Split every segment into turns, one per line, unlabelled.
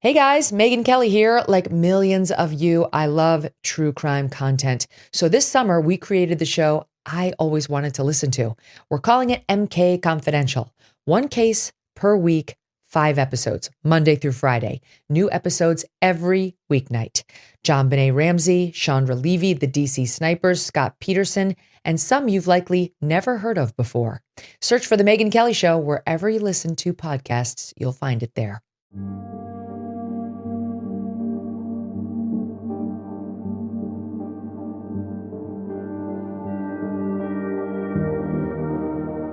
Hey guys, Megan Kelly here. Like millions of you, I love true crime content. So this summer, we created the show I always wanted to listen to. We're calling it MK Confidential. One case per week, 5 episodes, Monday through Friday. New episodes every weeknight. John Benet Ramsey, Chandra Levy, the DC Snipers, Scott Peterson, and some you've likely never heard of before. Search for The Megan Kelly Show wherever you listen to podcasts. You'll find it there.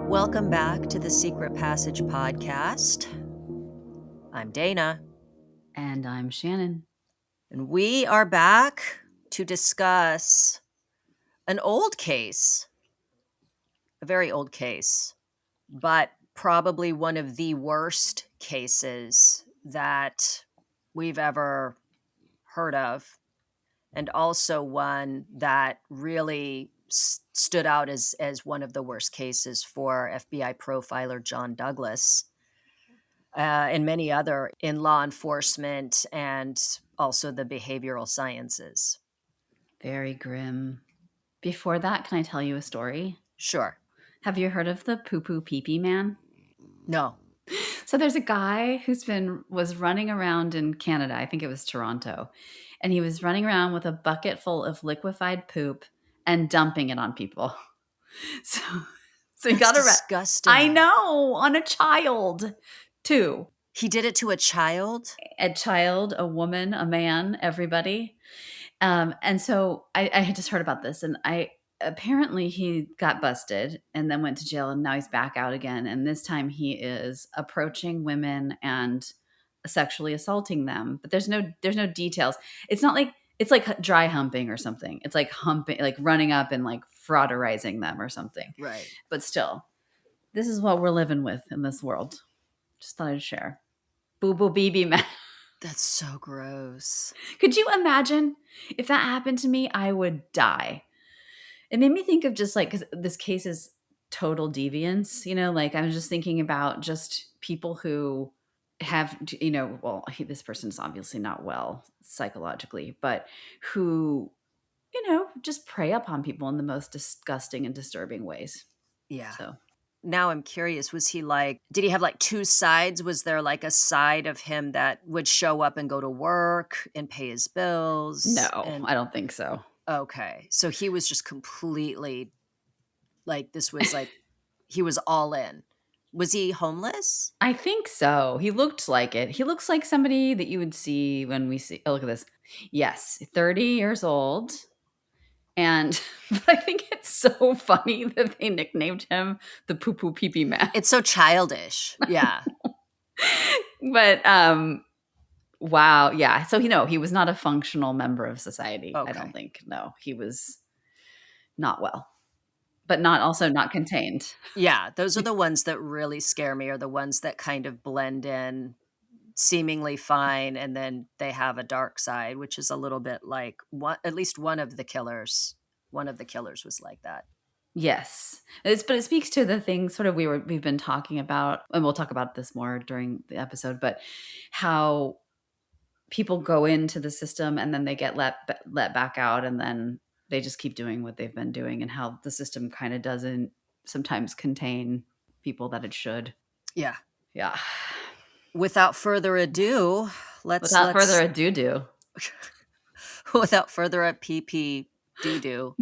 Welcome back to the Secret Passage podcast. I'm Dana.
And I'm Shannon.
And we are back to discuss an old case, a very old case, but probably one of the worst cases that we've ever heard of, and also one that really stood out as one of the worst cases for FBI profiler John Douglas, and many other in law enforcement and also the behavioral sciences.
Very grim. Before that, can I tell you a story?
Sure.
Have you heard of the poo-poo pee-pee man?
No.
So there's a guy was running around in Canada. I think it was Toronto. And he was running around with a bucket full of liquefied poop and dumping it on people. So he got arrested.
Disgusting.
I know, on a child too.
He did it to a child?
A child, a woman, a man, everybody. And so I had just heard about this, and apparently he got busted and then went to jail, and now he's back out again. And this time he is approaching women and sexually assaulting them. But there's no details. It's not like it's like dry humping or something. It's like humping, like running up and like frauderizing them or something.
Right.
But still, this is what we're living with in this world. Just thought I'd share. Boo boo BB man.
That's so gross.
Could you imagine if that happened to me? I would die. It made me think of just like, because this case is total deviance, like I was just thinking about just people who have, this person's obviously not well psychologically, but who, just prey upon people in the most disgusting and disturbing ways.
Yeah.
So
now I'm curious, did he have like two sides? Was there like a side of him that would show up and go to work and pay his bills?
No, I don't think so.
Okay. So he was just completely he was all in. Was he homeless?
I think so. He looked like it. He looks like somebody that you would see when we see, look at this. Yes, 30 years old. And but I think it's so funny that they nicknamed him the poo poo pee pee man.
It's so childish. Yeah.
But wow, yeah. So he was not a functional member of society. Okay. I don't think. No, he was not well, but also not contained.
Yeah, those are the ones that really scare me, are the ones that kind of blend in seemingly fine, and then they have a dark side, which is a little bit like at least one of the killers was like that.
Yes. But it speaks to the things sort of we've been talking about, and we'll talk about this more during the episode, but how people go into the system and then they get let back out, and then they just keep doing what they've been doing, and how the system kind of doesn't sometimes contain people that it should.
Yeah.
Yeah.
Without further ado,
Without further ado.
Without further ado,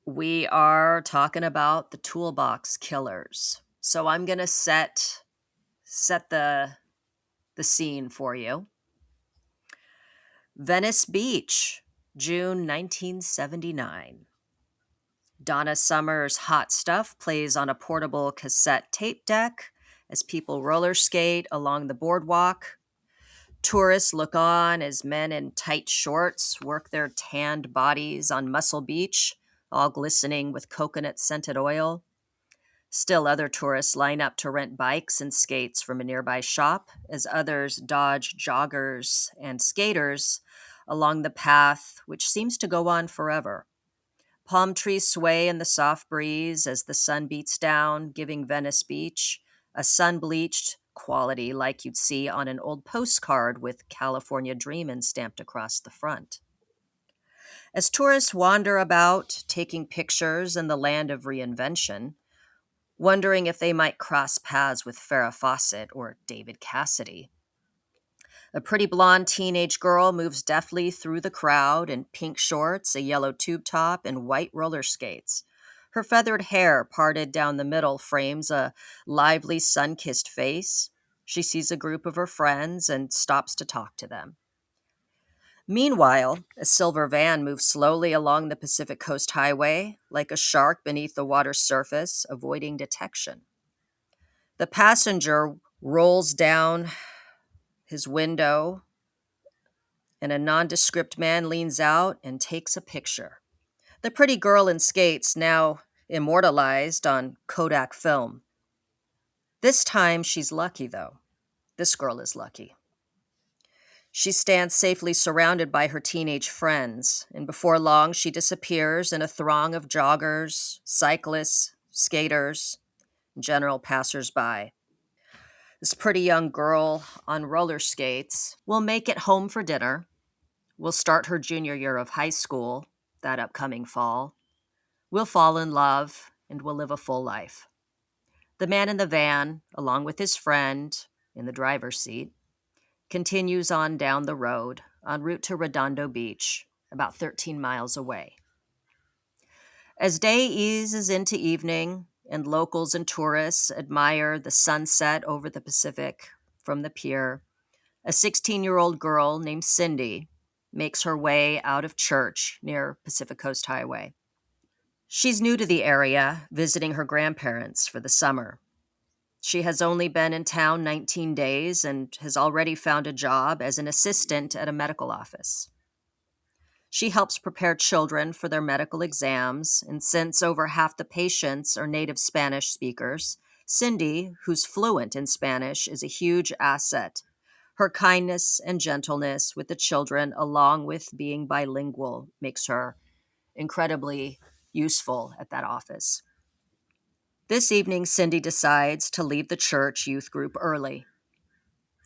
we are talking about the Toolbox Killers. So I'm going to set the scene for you. Venice Beach, June 1979. Donna Summer's Hot Stuff plays on a portable cassette tape deck as people roller skate along the boardwalk. Tourists look on as men in tight shorts work their tanned bodies on Muscle Beach, all glistening with coconut-scented oil. Still other tourists line up to rent bikes and skates from a nearby shop, as others dodge joggers and skaters along the path, which seems to go on forever. Palm trees sway in the soft breeze as the sun beats down, giving Venice Beach a sun-bleached, quality like you'd see on an old postcard with California Dreamin' stamped across the front. As tourists wander about, taking pictures in the land of reinvention, wondering if they might cross paths with Farrah Fawcett or David Cassidy, a pretty blonde teenage girl moves deftly through the crowd in pink shorts, a yellow tube top, and white roller skates. Her feathered hair parted down the middle frames a lively, sun-kissed face. She sees a group of her friends and stops to talk to them. Meanwhile, a silver van moves slowly along the Pacific Coast Highway, like a shark beneath the water's surface, avoiding detection. The passenger rolls down his window, and a nondescript man leans out and takes a picture. The pretty girl in skates, now immortalized on Kodak film. This time she's lucky, though. This girl is lucky. She stands safely surrounded by her teenage friends, and before long she disappears in a throng of joggers, cyclists, skaters, and general passersby. This pretty young girl on roller skates will make it home for dinner, will start her junior year of high school that upcoming fall, will fall in love, and will live a full life. The man in the van, along with his friend in the driver's seat, continues on down the road en route to Redondo Beach, about 13 miles away. As day eases into evening and locals and tourists admire the sunset over the Pacific from the pier, a 16-year-old girl named Cindy makes her way out of church near Pacific Coast Highway. She's new to the area, visiting her grandparents for the summer. She has only been in town 19 days and has already found a job as an assistant at a medical office. She helps prepare children for their medical exams, and since over half the patients are native Spanish speakers, Cindy, who's fluent in Spanish, is a huge asset. Her kindness and gentleness with the children, along with being bilingual, makes her incredibly useful at that office. This evening, Cindy decides to leave the church youth group early.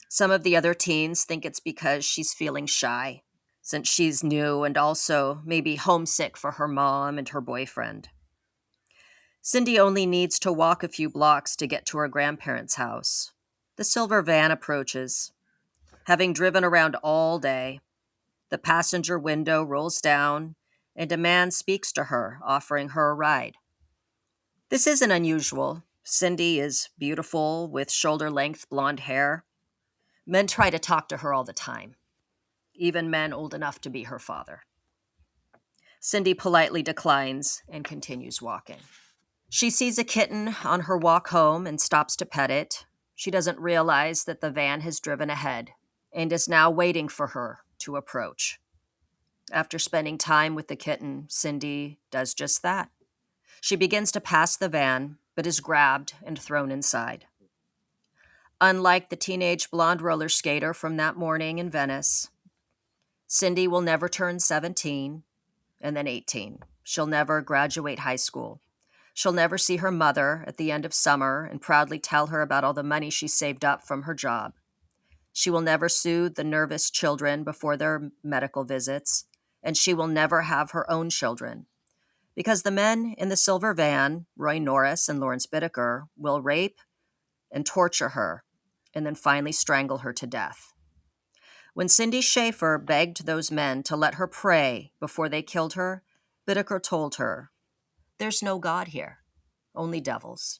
Some of the other teens think it's because she's feeling shy, since she's new and also maybe homesick for her mom and her boyfriend. Cindy only needs to walk a few blocks to get to her grandparents' house. The silver van approaches. Having driven around all day, the passenger window rolls down and a man speaks to her, offering her a ride. This isn't unusual. Cindy is beautiful with shoulder-length blonde hair. Men try to talk to her all the time, even men old enough to be her father. Cindy politely declines and continues walking. She sees a kitten on her walk home and stops to pet it. She doesn't realize that the van has driven ahead and is now waiting for her to approach. After spending time with the kitten, Cindy does just that. She begins to pass the van, but is grabbed and thrown inside. Unlike the teenage blonde roller skater from that morning in Venice, Cindy will never turn 17 and then 18. She'll never graduate high school. She'll never see her mother at the end of summer and proudly tell her about all the money she saved up from her job. She will never soothe the nervous children before their medical visits, and she will never have her own children. Because the men in the silver van, Roy Norris and Lawrence Bittaker, will rape and torture her and then finally strangle her to death. When Cindy Schaefer begged those men to let her pray before they killed her, Bittaker told her, "There's no God here, only devils."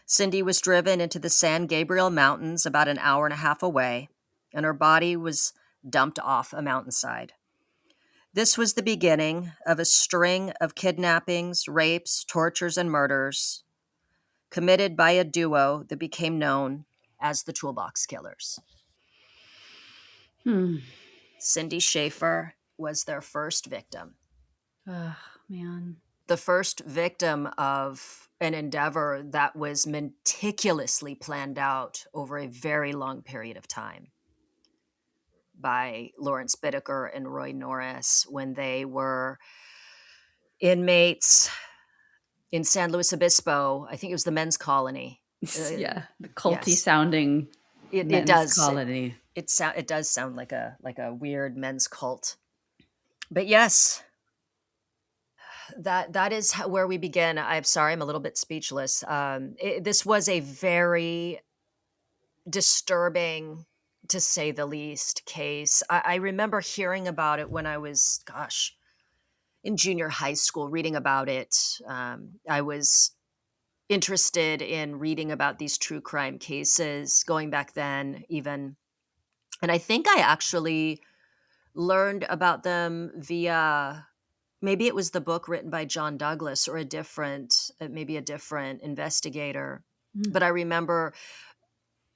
Cindy was driven into the San Gabriel Mountains about an hour and a half away, and her body was dumped off a mountainside. This was the beginning of a string of kidnappings, rapes, tortures, and murders committed by a duo that became known as the Toolbox Killers. Cindy Schaefer was their first victim.
Oh, man.
The first victim of an endeavor that was meticulously planned out over a very long period of time by Lawrence Bittaker and Roy Norris when they were inmates in San Luis Obispo. I think it was the men's colony.
Yeah, the culty
yes.
sounding
It
men's
does.
colony.
It does sound like a weird men's cult. But yes, that is where we begin. I'm sorry, I'm a little bit speechless. This was a very disturbing, to say the least, case. I remember hearing about it when I was, gosh, in junior high school, reading about it. I was interested in reading about these true crime cases going back then, even. And I think I actually learned about them via, maybe it was the book written by John Douglas or maybe a different investigator.
Mm.
But I remember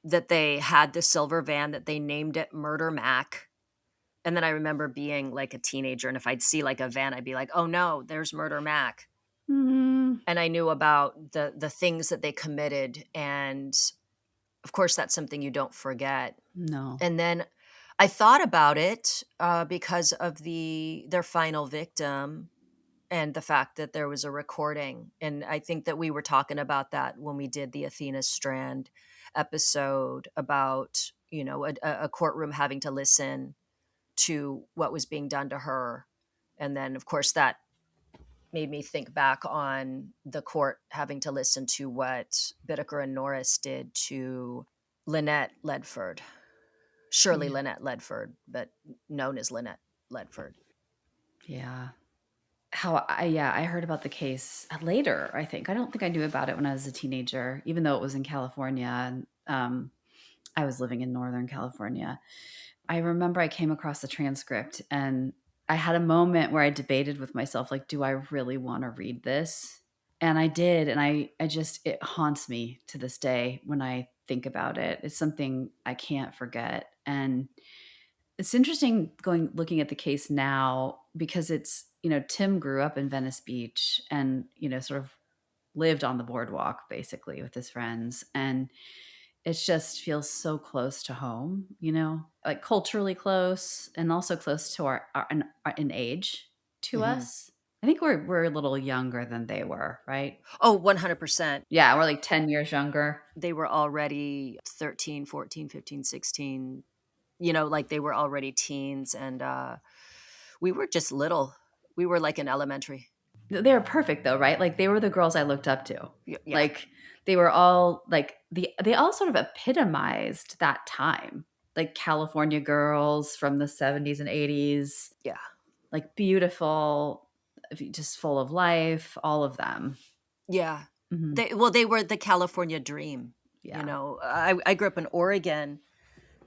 that they had the silver van that they named it Murder Mac. And then I remember being like a teenager, and if I'd see like a van, I'd be like, "Oh no, there's Murder Mac."
Mm.
And I knew about the things that they committed, and of course, that's something you don't forget.
No.
And then I thought about it because of their final victim and the fact that there was a recording. And I think that we were talking about that when we did the Athena Strand episode about, a courtroom having to listen to what was being done to her. And then, of course, that made me think back on the court having to listen to what Bittaker and Norris did to Lynette Ledford. Shirley
Yeah.
Lynette Ledford, but known as Lynette Ledford.
Yeah. I heard about the case later, I think. I don't think I knew about it when I was a teenager, even though it was in California. And I was living in Northern California. I remember I came across the transcript and I had a moment where I debated with myself, like, do I really want to read this? And I did. And it haunts me to this day when I think about it. It's something I can't forget. And it's interesting looking at the case now because it's, Tim grew up in Venice Beach and, sort of lived on the boardwalk basically with his friends. And it just feels so close to home, like culturally close and also close to our in age to us. I think we're a little younger than they were, right?
Oh, 100%.
Yeah, we're like 10 years younger.
They were already 13, 14, 15, 16, like they were already teens. And we were just little. We were like in elementary.
They were perfect though, right? Like they were the girls I looked up to.
Yeah.
Like they were all like they all sort of epitomized that time. Like California girls from the 70s and 80s.
Yeah.
Like beautiful, just full of life, all of them.
Yeah.
Mm-hmm.
They were the California dream.
Yeah.
I grew up in Oregon.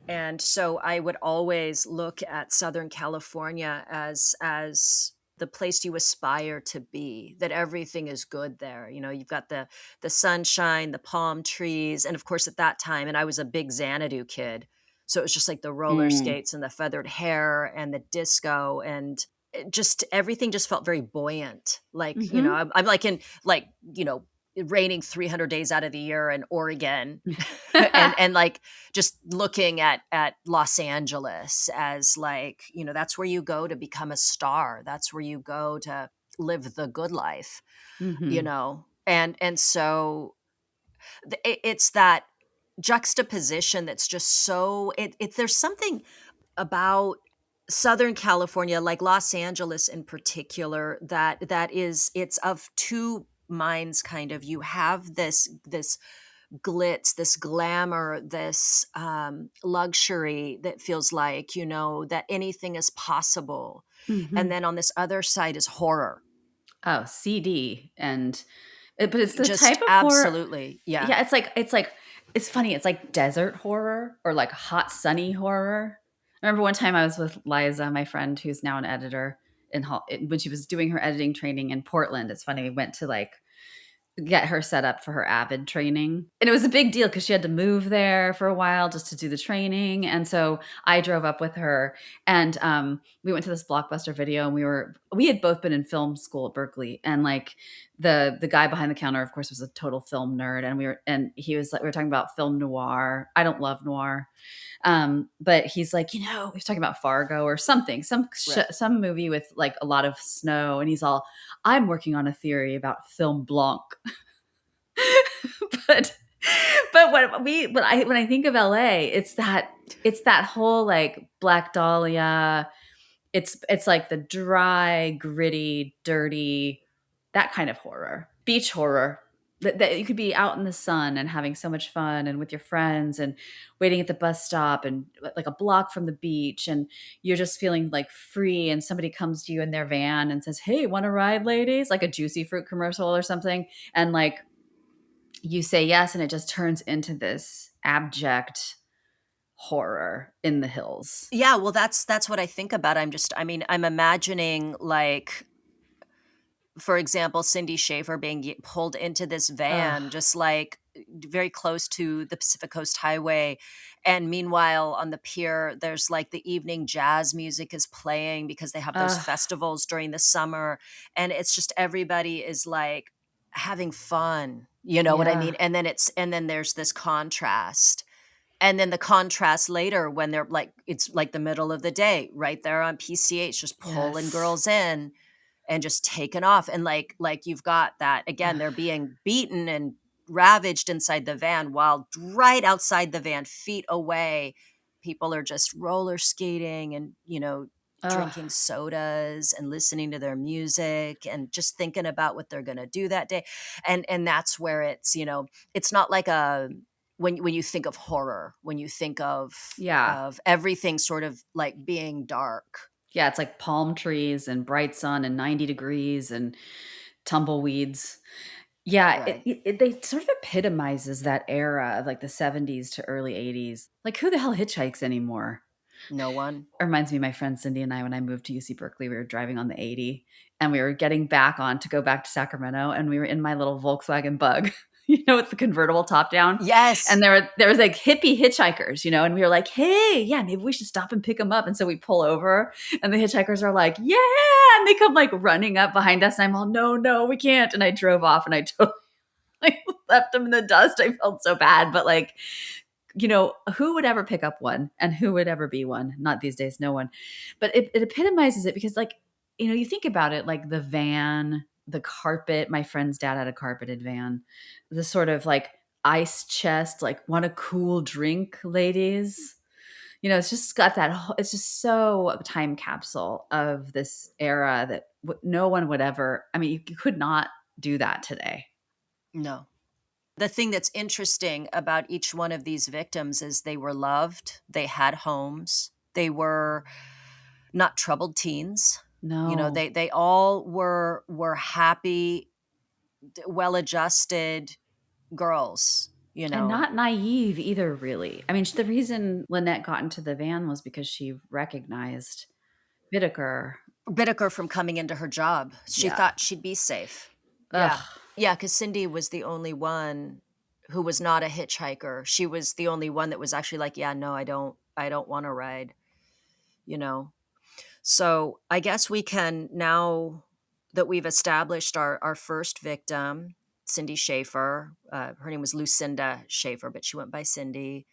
And so I would always look at Southern California as the place you aspire to be, that everything is good there. You've got the sunshine, the palm trees. And of course, at that time, and I was a big Xanadu kid. So it was just like the roller skates and the feathered hair and the disco, and everything just felt very buoyant. Like, I'm like in like, it raining 300 days out of the year in Oregon and like just looking at Los Angeles as like, that's where you go to become a star. That's where you go to live the good life, and so it's that juxtaposition that's just so there's something about Southern California, like Los Angeles in particular, it's of two minds. Kind of, you have this glitz, this glamour, this luxury that feels like, that anything is possible.
Mm-hmm.
And then on this other side is horror.
Oh, CD. But it's the
Just
type of
absolutely.
horror. Yeah. It's funny. It's like desert horror or like hot, sunny horror. I remember one time I was with Liza, my friend, who's now an editor when she was doing her editing training in Portland. It's funny. We went to like get her set up for her Avid training. And it was a big deal because she had to move there for a while just to do the training. And so I drove up with her and we went to this Blockbuster Video, and we had both been in film school at Berkeley. And like the guy behind the counter, of course, was a total film nerd. And he was like, we were talking about film noir. I don't love noir. But he's like, he was talking about Fargo or something, some movie with like a lot of snow. And he's all, I'm working on a theory about film blanc. But But when I think of LA, it's that whole like Black Dahlia. It's like the dry, gritty, dirty, that kind of horror, beach horror. That you could be out in the sun and having so much fun and with your friends and waiting at the bus stop and like a block from the beach, and you're just feeling like free, and somebody comes to you in their van and says, "Hey, want to ride, ladies?" Like a Juicy Fruit commercial or something, and like you say yes, and it just turns into this abject horror in the hills.
Yeah, well, that's what I think about. I'm imagining, like, for example, Cindy Schaefer being pulled into this
Ugh.
van, just like very close to the Pacific Coast Highway. And meanwhile, on the pier, there's like the evening jazz music is playing because they have those
Ugh.
festivals during the summer. And it's just everybody is like having fun. You know what I
Yeah.
mean? And then there's this contrast. And then the contrast later when they're like, it's like the middle of the day, right there on PCH, just pulling
Yes.
girls in and just taken off. And like you've got that again, they're being beaten and ravaged inside the van while right outside the van, feet away, people are just roller skating and,
Ugh.
drinking sodas and listening to their music and just thinking about what they're going to do that day. And that's where it's not like a when you think of horror, when you think
Yeah.
of everything sort of like being dark.
Yeah, it's like palm trees and bright sun and 90 degrees and tumbleweeds. Yeah,
Right.
they sort of epitomizes that era of like the 70s to early 80s. Like, who the hell hitchhikes anymore?
No one.
It reminds me of my friend Cindy and I when I moved to UC Berkeley. We were driving on the 80 and we were getting back on to go back to Sacramento, and we were in my little Volkswagen Bug, with the convertible top down.
Yes.
And there was like hippie hitchhikers, and we were like, "Hey, yeah, maybe we should stop and pick them up." And so we pull over, and the hitchhikers are like, "Yeah!" And they come like running up behind us, and I'm all, "No, no, we can't." And I drove off, and I totally left them in the dust. I felt so bad, but like, who would ever pick up one, and who would ever be one? Not these days, no one. But it epitomizes it because, like, you think about it, like the van, the carpet. My friend's dad had a carpeted van. The sort of like ice chest, like, want a cool drink, ladies. It's just got that. It's just so time capsule of this era that no one would ever. I mean, you could not do that today.
No. The thing that's interesting about each one of these victims is they were loved, they had homes, they were not troubled teens.
No.
They all were happy, well-adjusted girls,
And not naive either, really. I mean, the reason Lynette got into the van was because she recognized Bittaker.
Bittaker from coming into her job. She
Yeah.
thought she'd be safe. Yeah.
Ugh.
Yeah, because Cindy was the only one who was not a hitchhiker. She was the only one that was actually like, yeah, no, I don't want to ride, you know. So I guess we can, now that we've established our first victim, Cindy Schaefer, her name was Lucinda Schaefer, but she went by Cindy,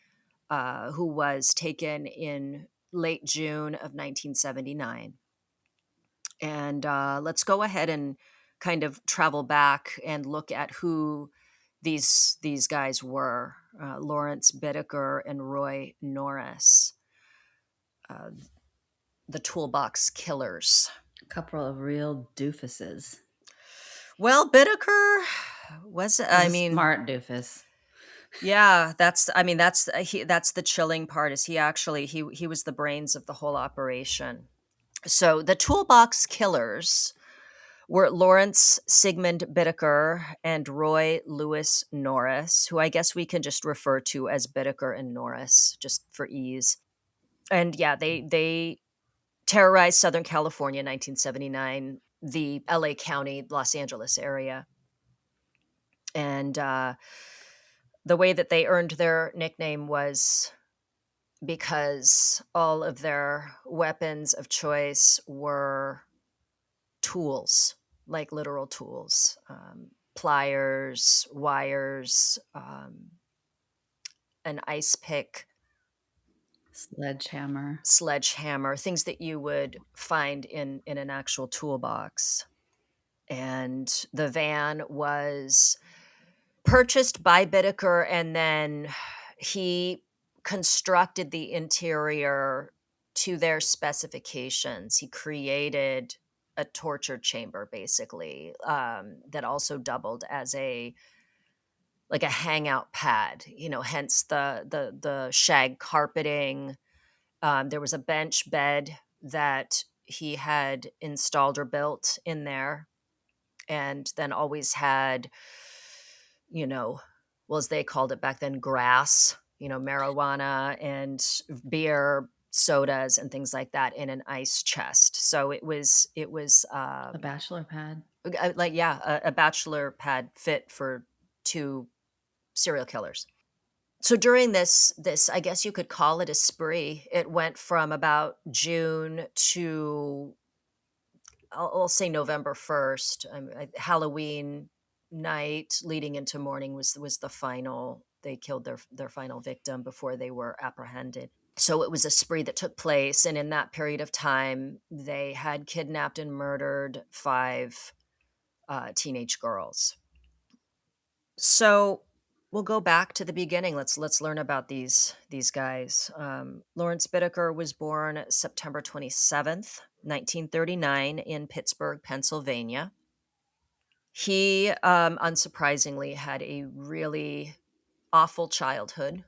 who was taken in late June of 1979. And let's go ahead and kind of travel back and look at who these guys were. Lawrence Bittaker and Roy Norris, uh, the Toolbox Killers.
A couple of real doofuses.
Well, Bittaker was,
He's a smart doofus.
yeah, that's the chilling part, is he was the brains of the whole operation. So the Toolbox Killers were Lawrence Sigmund Bittaker and Roy Lewis Norris, who I guess we can just refer to as Bittaker and Norris just for ease. And yeah, they terrorized Southern California in 1979, the LA County, Los Angeles area. And the way that they earned their nickname was because all of their weapons of choice were tools, like literal tools, pliers, wires, an ice pick, sledgehammer, things that you would find in an actual toolbox. And the van was purchased by Bittaker, and then he constructed the interior to their specifications. He created a torture chamber, basically, that also doubled as a hangout pad. Hence the shag carpeting. There was a bench bed that he had installed or built in there, and then always had, well, as they called it back then, grass, marijuana and beer, sodas, and things like that in an ice chest. So it was
A bachelor pad.
a bachelor pad fit for two serial killers. So during this, I guess you could call it a spree. It went from about June to, I'll say November 1st. Halloween night leading into morning was the final. They killed their final victim before they were apprehended. So it was a spree that took place, and in that period of time, they had kidnapped and murdered 5 teenage girls. So we'll go back to the beginning. Let's learn about these guys. Lawrence Bittaker was born September 27th, 1939, in Pittsburgh, Pennsylvania. He, unsurprisingly, had a really awful childhood.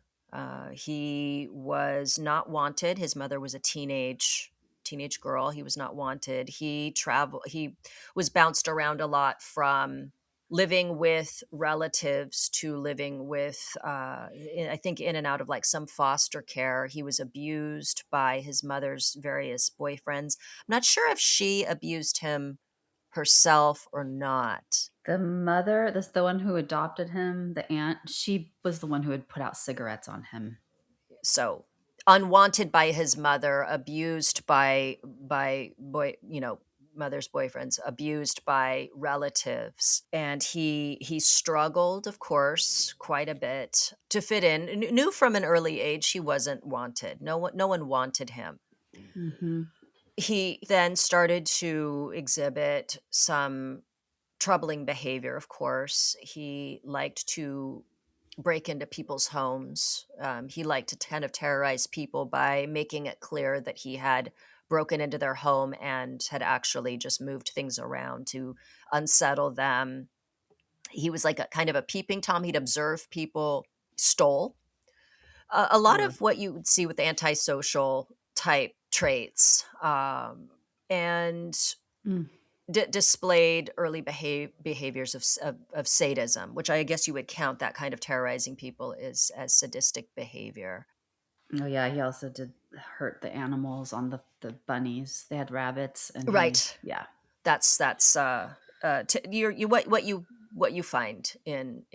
He was not wanted. His mother was a teenage girl. He was not wanted. He was bounced around a lot, from living with relatives to living with, I think, in and out of like some foster care. He was abused by his mother's various boyfriends. I'm not sure if she abused him herself or not.
The mother, that's the one who adopted him, the aunt, she was the one who had put out cigarettes on him.
So unwanted by his mother, abused by mother's boyfriends, abused by relatives, and he struggled, of course, quite a bit to fit in. Knew from an early age he wasn't wanted. No one wanted him.
Mm-hmm.
He then started to exhibit some troubling behavior. Of course, he liked to break into people's homes. He liked to kind of terrorize people by making it clear that he had broken into their home and had actually just moved things around to unsettle them. He was like a kind of a peeping Tom. He'd observe people, stole. A lot
Yeah.
of what you would see with antisocial type traits, and
Mm.
displayed early behaviors of sadism, which I guess you would count that kind of terrorizing people as sadistic behavior.
Oh yeah, he also did hurt the animals on the bunnies. They had rabbits, and
Right.
yeah.
That's what you find in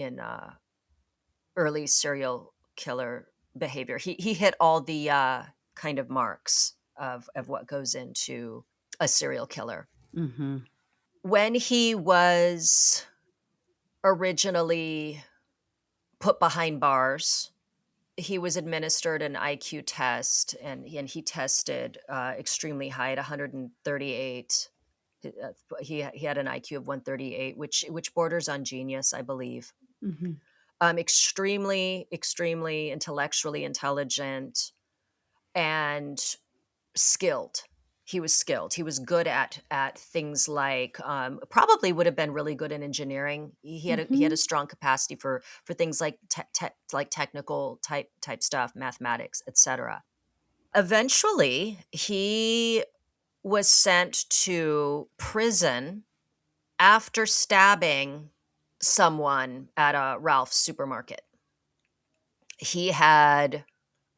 early serial killer behavior. He hit all the kind of marks of what goes into a serial killer.
Mm-hmm.
When he was originally put behind bars, he was administered an IQ test, and he tested extremely high at 138. He had an IQ of 138, which borders on genius, I believe.
Mm-hmm.
Extremely intellectually intelligent and skilled. He was skilled. He was good at things like, probably would have been really good in engineering. He had a strong capacity for things like like technical type stuff, mathematics, etc. Eventually, he was sent to prison after stabbing someone at a Ralph's supermarket. He had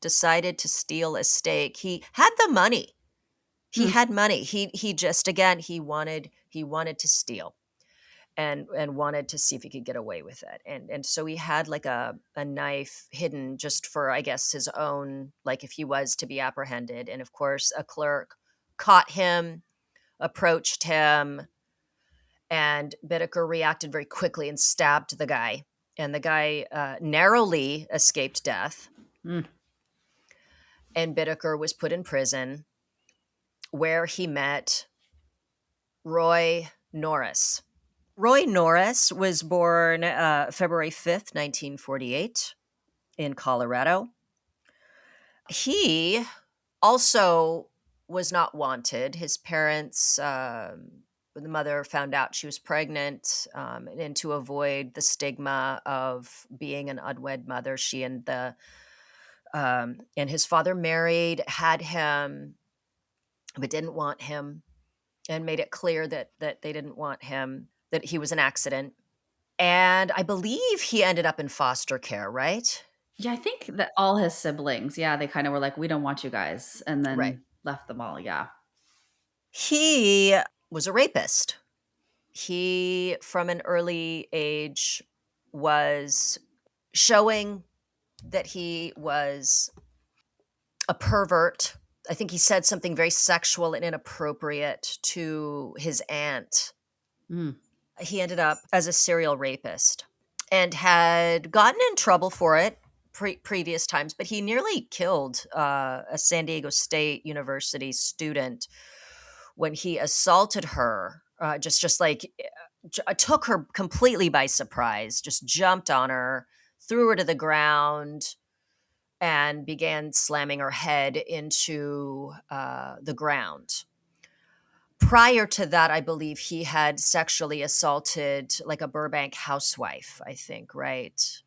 decided to steal a steak. He had the money. He
Mm.
had money. He just, again, he wanted to steal, and wanted to see if he could get away with it. And so he had like a knife hidden just for, I guess, his own, like if he was to be apprehended. And of course, a clerk caught him, approached him, and Bittaker reacted very quickly and stabbed the guy. And the guy narrowly escaped death.
Mm.
And Bittaker was put in prison, where he met Roy Norris. Roy Norris was born February 5th, 1948, in Colorado. He also was not wanted. His parents, the mother found out she was pregnant, and to avoid the stigma of being an unwed mother, she and his father married, had him, but didn't want him, and made it clear that they didn't want him, that he was an accident. And I believe he ended up in foster care, right?
Yeah, I think that all his siblings, yeah, they kind of were like, we don't want you guys, and
Right.
then left them all. Yeah.
He was a rapist. He, from an early age, was showing that he was a pervert. I think he said something very sexual and inappropriate to his aunt.
Mm.
He ended up as a serial rapist and had gotten in trouble for it previous times, but he nearly killed a San Diego State University student when he assaulted her. Just like took her completely by surprise, just jumped on her, threw her to the ground, and began slamming her head into the ground. Prior to that, I believe he had sexually assaulted like a Burbank housewife, I think, right?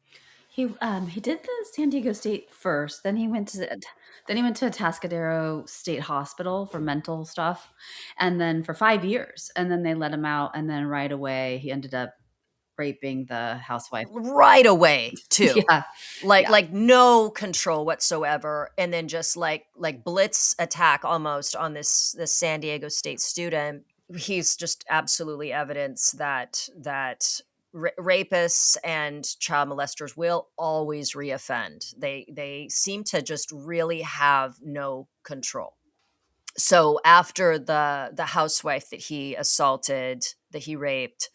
He did the San Diego State first, then he went to Atascadero State Hospital for mental stuff, and then for 5 years, and then they let him out, and then right away he ended up raping the housewife.
Right away, too.
Yeah, yeah.
Like no control whatsoever, and then just like blitz attack almost on this San Diego State student. He's just absolutely evidence that rapists and child molesters will always reoffend. They seem to just really have no control. So after the housewife that he assaulted, that he raped,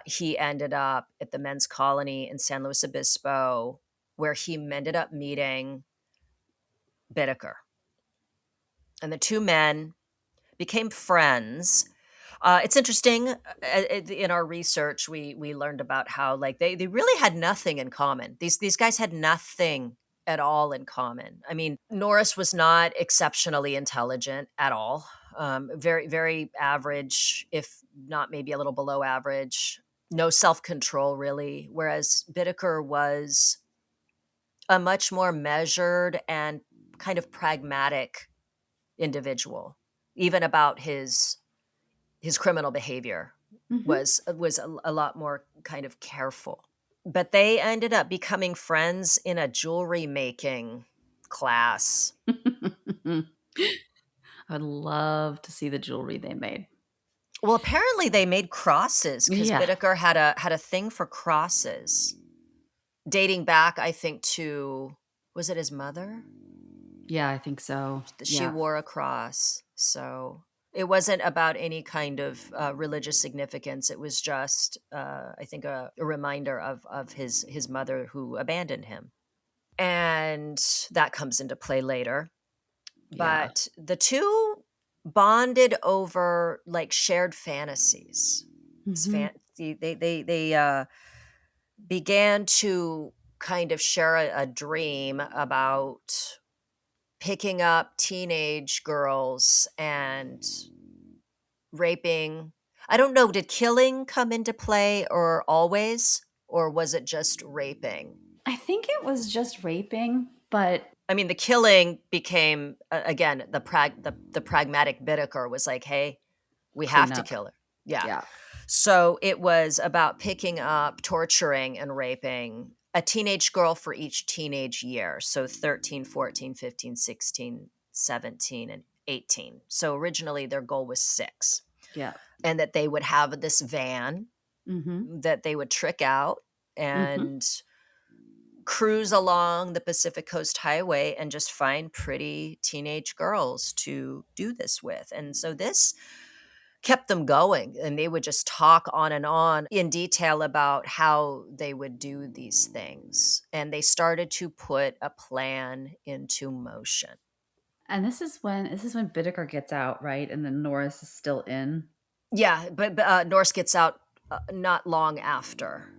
he ended up at the men's colony in San Luis Obispo, where he ended up meeting Bittaker. And the two men became friends. It's interesting. In our research, we learned about how like they really had nothing in common. These guys had nothing at all in common. I mean, Norris was not exceptionally intelligent at all. Very very average, if not maybe a little below average. No self control really. Whereas Bittaker was a much more measured and kind of pragmatic individual, even about his criminal behavior
Hmm.
was a lot more kind of careful. But they ended up becoming friends in a jewelry making class.
I would love to see the jewelry they made.
Well, apparently they made crosses because
Yeah,
Bittaker had a thing for crosses, dating back, I think, to, was it his mother?
yeah, I think so.
She
Yeah.
wore a cross, so it wasn't about any kind of religious significance. It was just, I think, a reminder of his mother who abandoned him, and that comes into play later.
Yeah.
But the two bonded over like shared fantasies.
Hmm.
They began to kind of share a dream about picking up teenage girls and raping. I don't know, did killing come into play or always, or was it just raping?
I think it was just raping, but
I mean, the killing became again the pragmatic Bittaker was like, "Hey, we have
clean
to
up.
kill her." Yeah.
Yeah.
So it was about picking up, torturing, and raping a teenage girl for each teenage year. So 13, 14, 15, 16, 17, and 18. So originally their goal was 6.
Yeah.
And that they would have this van
Hmm.
that they would trick out
Hmm.
and cruise along the Pacific Coast Highway and just find pretty teenage girls to do this with. And so this kept them going, and they would just talk on and on in detail about how they would do these things. And they started to put a plan into motion.
And this is when Bittaker gets out, right? And then Norris is still in.
Yeah, but Norse gets out not long after.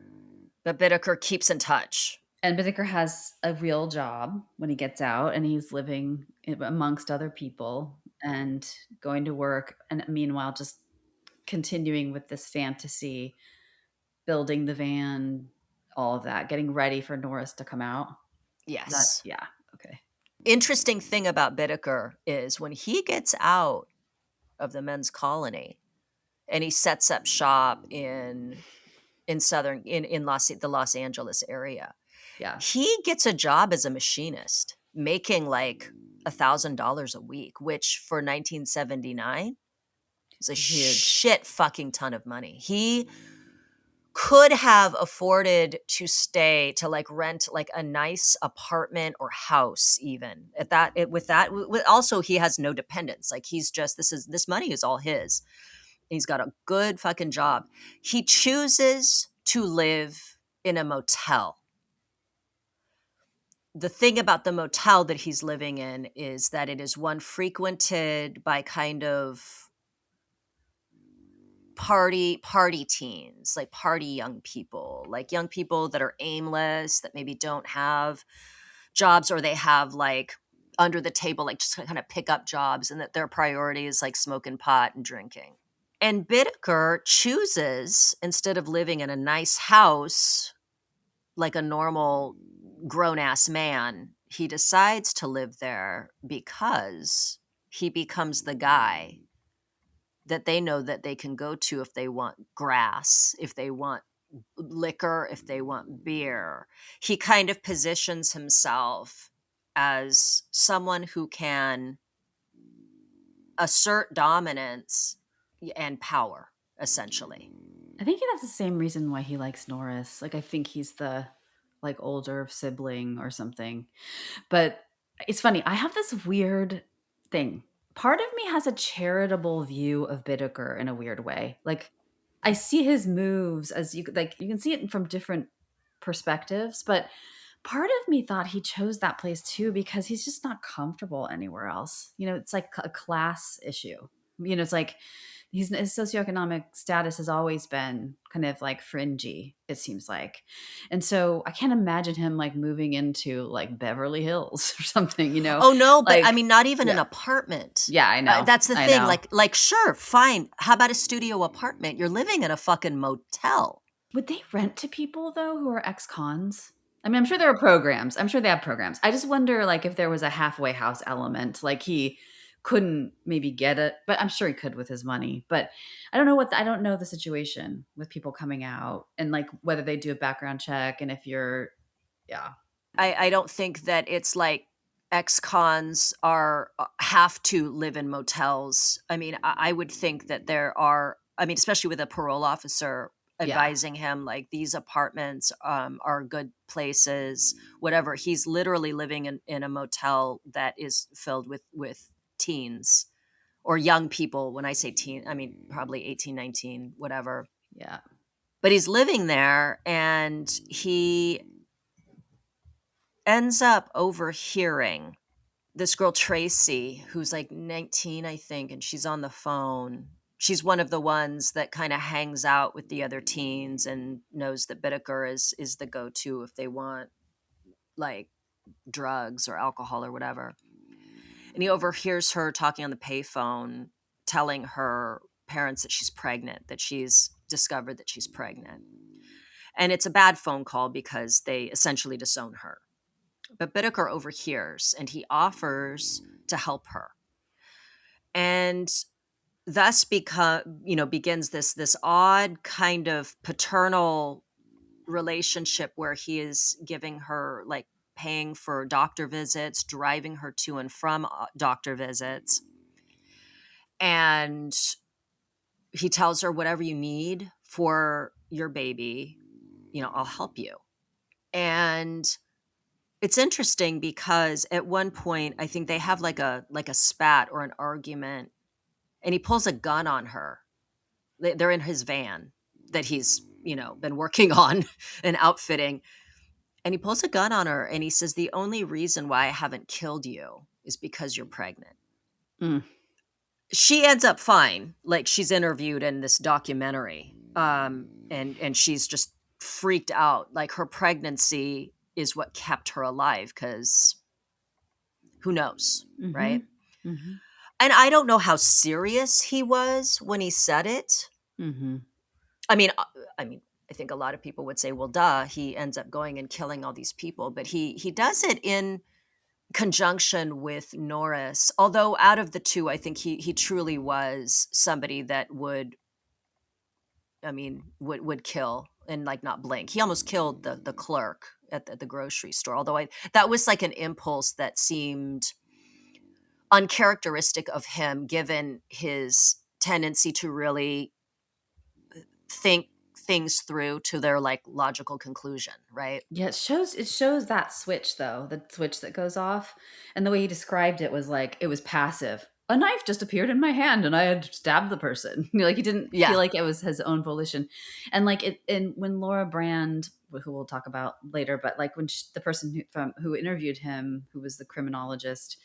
But Bittaker keeps in touch.
And Bittaker has a real job when he gets out, and he's living amongst other people and going to work, and meanwhile just continuing with this fantasy, building the van, all of that, getting ready for Norris to come out.
Yes.
Yeah. Okay.
Interesting thing about Bittaker is when he gets out of the men's colony and he sets up shop in the Los Angeles area,
Yeah.
he gets a job as a machinist, making like $1,000 a week, which for 1979 is a
Huge.
shit fucking ton of money. He could have afforded to like rent like a nice apartment or house even at that also he has no dependents. Like he's just this money is all his. He's got a good fucking job. He chooses to live in a motel. The thing about the motel that he's living in is that it is one frequented by kind of party teens, like party young people, like young people that are aimless, that maybe don't have jobs, or they have like under the table, like just kind of pick up jobs, and that their priority is like smoking pot and drinking. And Bittaker chooses, instead of living in a nice house like a normal grown-ass man, he decides to live there because he becomes the guy that they know that they can go to if they want grass, if they want liquor, if they want beer. He kind of positions himself as someone who can assert dominance and power, essentially.
I think that's the same reason why he likes Norris. Like, I think he's the like older sibling or something. But it's funny. I have this weird thing. Part of me has a charitable view of Bittaker in a weird way. Like, I see his moves as you can see it from different perspectives, but part of me thought he chose that place too because he's just not comfortable anywhere else. You know, it's like a class issue. You know, it's like his socioeconomic status has always been kind of like fringy, it seems like. And so I can't imagine him like moving into like Beverly Hills or something, you know?
Oh no, but
like,
I mean, not even
yeah.
an apartment.
Yeah, I know.
That's the
I
thing.
know.
Like, sure, fine. How about a studio apartment? You're living in a fucking motel.
Would they rent to people though who are ex-cons? I mean, I'm sure there are programs. I'm sure they have programs. I just wonder like if there was a halfway house element, like he couldn't maybe get it, but I'm sure he could with his money. But I don't know I don't know the situation with people coming out and like whether they do a background check and if you're yeah.
I don't think that it's like ex-cons are have to live in motels. I mean, I would think that there are, I mean, especially with a parole officer advising him like these apartments are good places, whatever. He's literally living in a motel that is filled with teens or young people. When I say teen, I mean probably 18, 19, whatever.
Yeah.
But he's living there and he ends up overhearing this girl Tracy, who's like 19, I think, and she's on the phone. She's one of the ones that kind of hangs out with the other teens and knows that Bittaker is the go-to if they want like drugs or alcohol or whatever. And he overhears her talking on the payphone, telling her parents that she's pregnant, that she's discovered that she's pregnant. And it's a bad phone call because they essentially disown her. But Bittaker overhears and he offers to help her. And thus begins this odd kind of paternal relationship where he is giving her like paying for doctor visits, driving her to and from doctor visits. And he tells her, whatever you need for your baby, I'll help you. And it's interesting because at one point, I think they have like a spat or an argument, and he pulls a gun on her. They're in his van that he's, been working on and outfitting. And he pulls a gun on her and he says, the only reason why I haven't killed you is because you're pregnant.
Mm.
she ends up fine. Like, she's interviewed in this documentary, and she's just freaked out. Like, her pregnancy is what kept her alive, because who knows,
Mm-hmm.
right?
Mm-hmm.
And I don't know how serious he was when he said it.
Mm-hmm.
I mean, I think a lot of people would say, well, duh, he ends up going and killing all these people, but he does it in conjunction with Norris. Although out of the two, I think he truly was somebody that would kill and like not blink. He almost killed the clerk at the grocery store. Although that was like an impulse that seemed uncharacteristic of him, given his tendency to really think things through to their like logical conclusion, right?
Yeah, it shows that switch though, the switch that goes off. And the way he described it was like it was passive. A knife just appeared in my hand and I had stabbed the person. Like he didn't
Yeah.
feel like it was his own volition. And like and when Laura Brand, who we'll talk about later, but like when the person who interviewed him, who was the criminologist,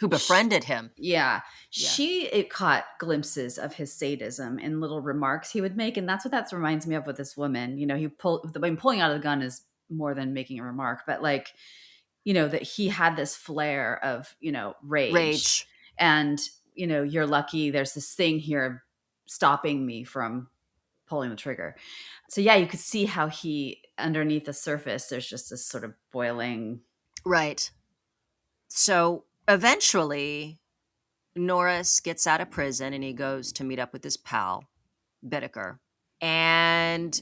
Who befriended him.
yeah, it caught glimpses of his sadism in little remarks he would make, and that's what that reminds me of with this woman. Pulling out of the gun is more than making a remark, but like, that he had this flare of rage. And you're lucky there's this thing here stopping me from pulling the trigger. So yeah, you could see how he, underneath the surface, there's just this sort of boiling.
Right. So eventually Norris gets out of prison and he goes to meet up with his pal, Bittaker. And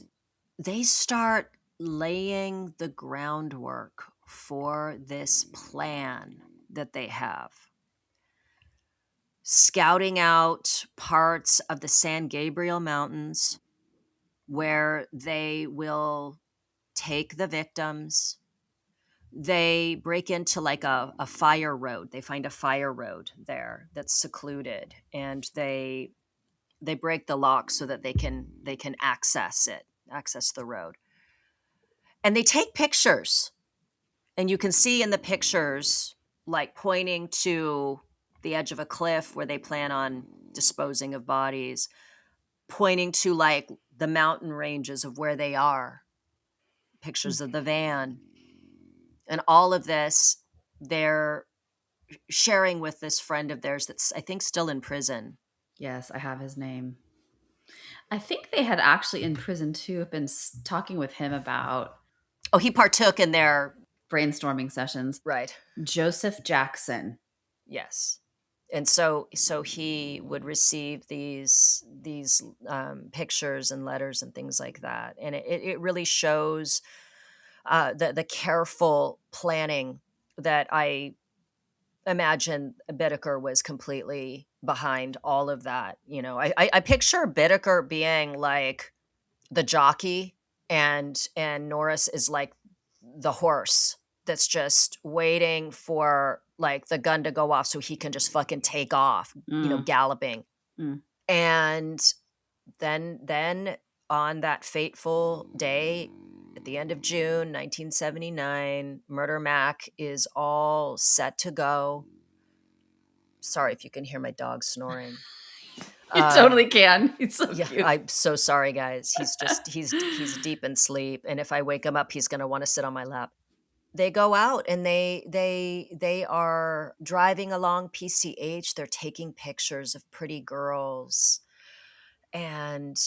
they start laying the groundwork for this plan that they have. Scouting out parts of the San Gabriel Mountains where they will take the victims. They break into like a fire road. They find a fire road there that's secluded, and they break the lock so that they can access the road. And they take pictures, and you can see in the pictures like pointing to the edge of a cliff where they plan on disposing of bodies, pointing to like the mountain ranges of where they are, pictures of the van. And all of this, they're sharing with this friend of theirs that's, I think, still in prison.
Yes, I have his name. I think they had actually in prison too been talking with him about.
Oh, he partook in their
brainstorming sessions.
Right.
Joseph Jackson.
Yes. And so he would receive these pictures and letters and things like that. And it really shows the careful planning that I imagine Bittaker was completely behind all of that. I picture Bittaker being like the jockey and Norris is like the horse that's just waiting for like the gun to go off so he can just fucking take off, galloping. And then on that fateful day at the end of June 1979, Murder Mac is all set to go. Sorry if you can hear my dog snoring.
You totally can. He's so cute.
I'm so sorry, guys. He's deep in sleep, and if I wake him up, he's going to want to sit on my lap. They go out and they are driving along PCH. They're taking pictures of pretty girls and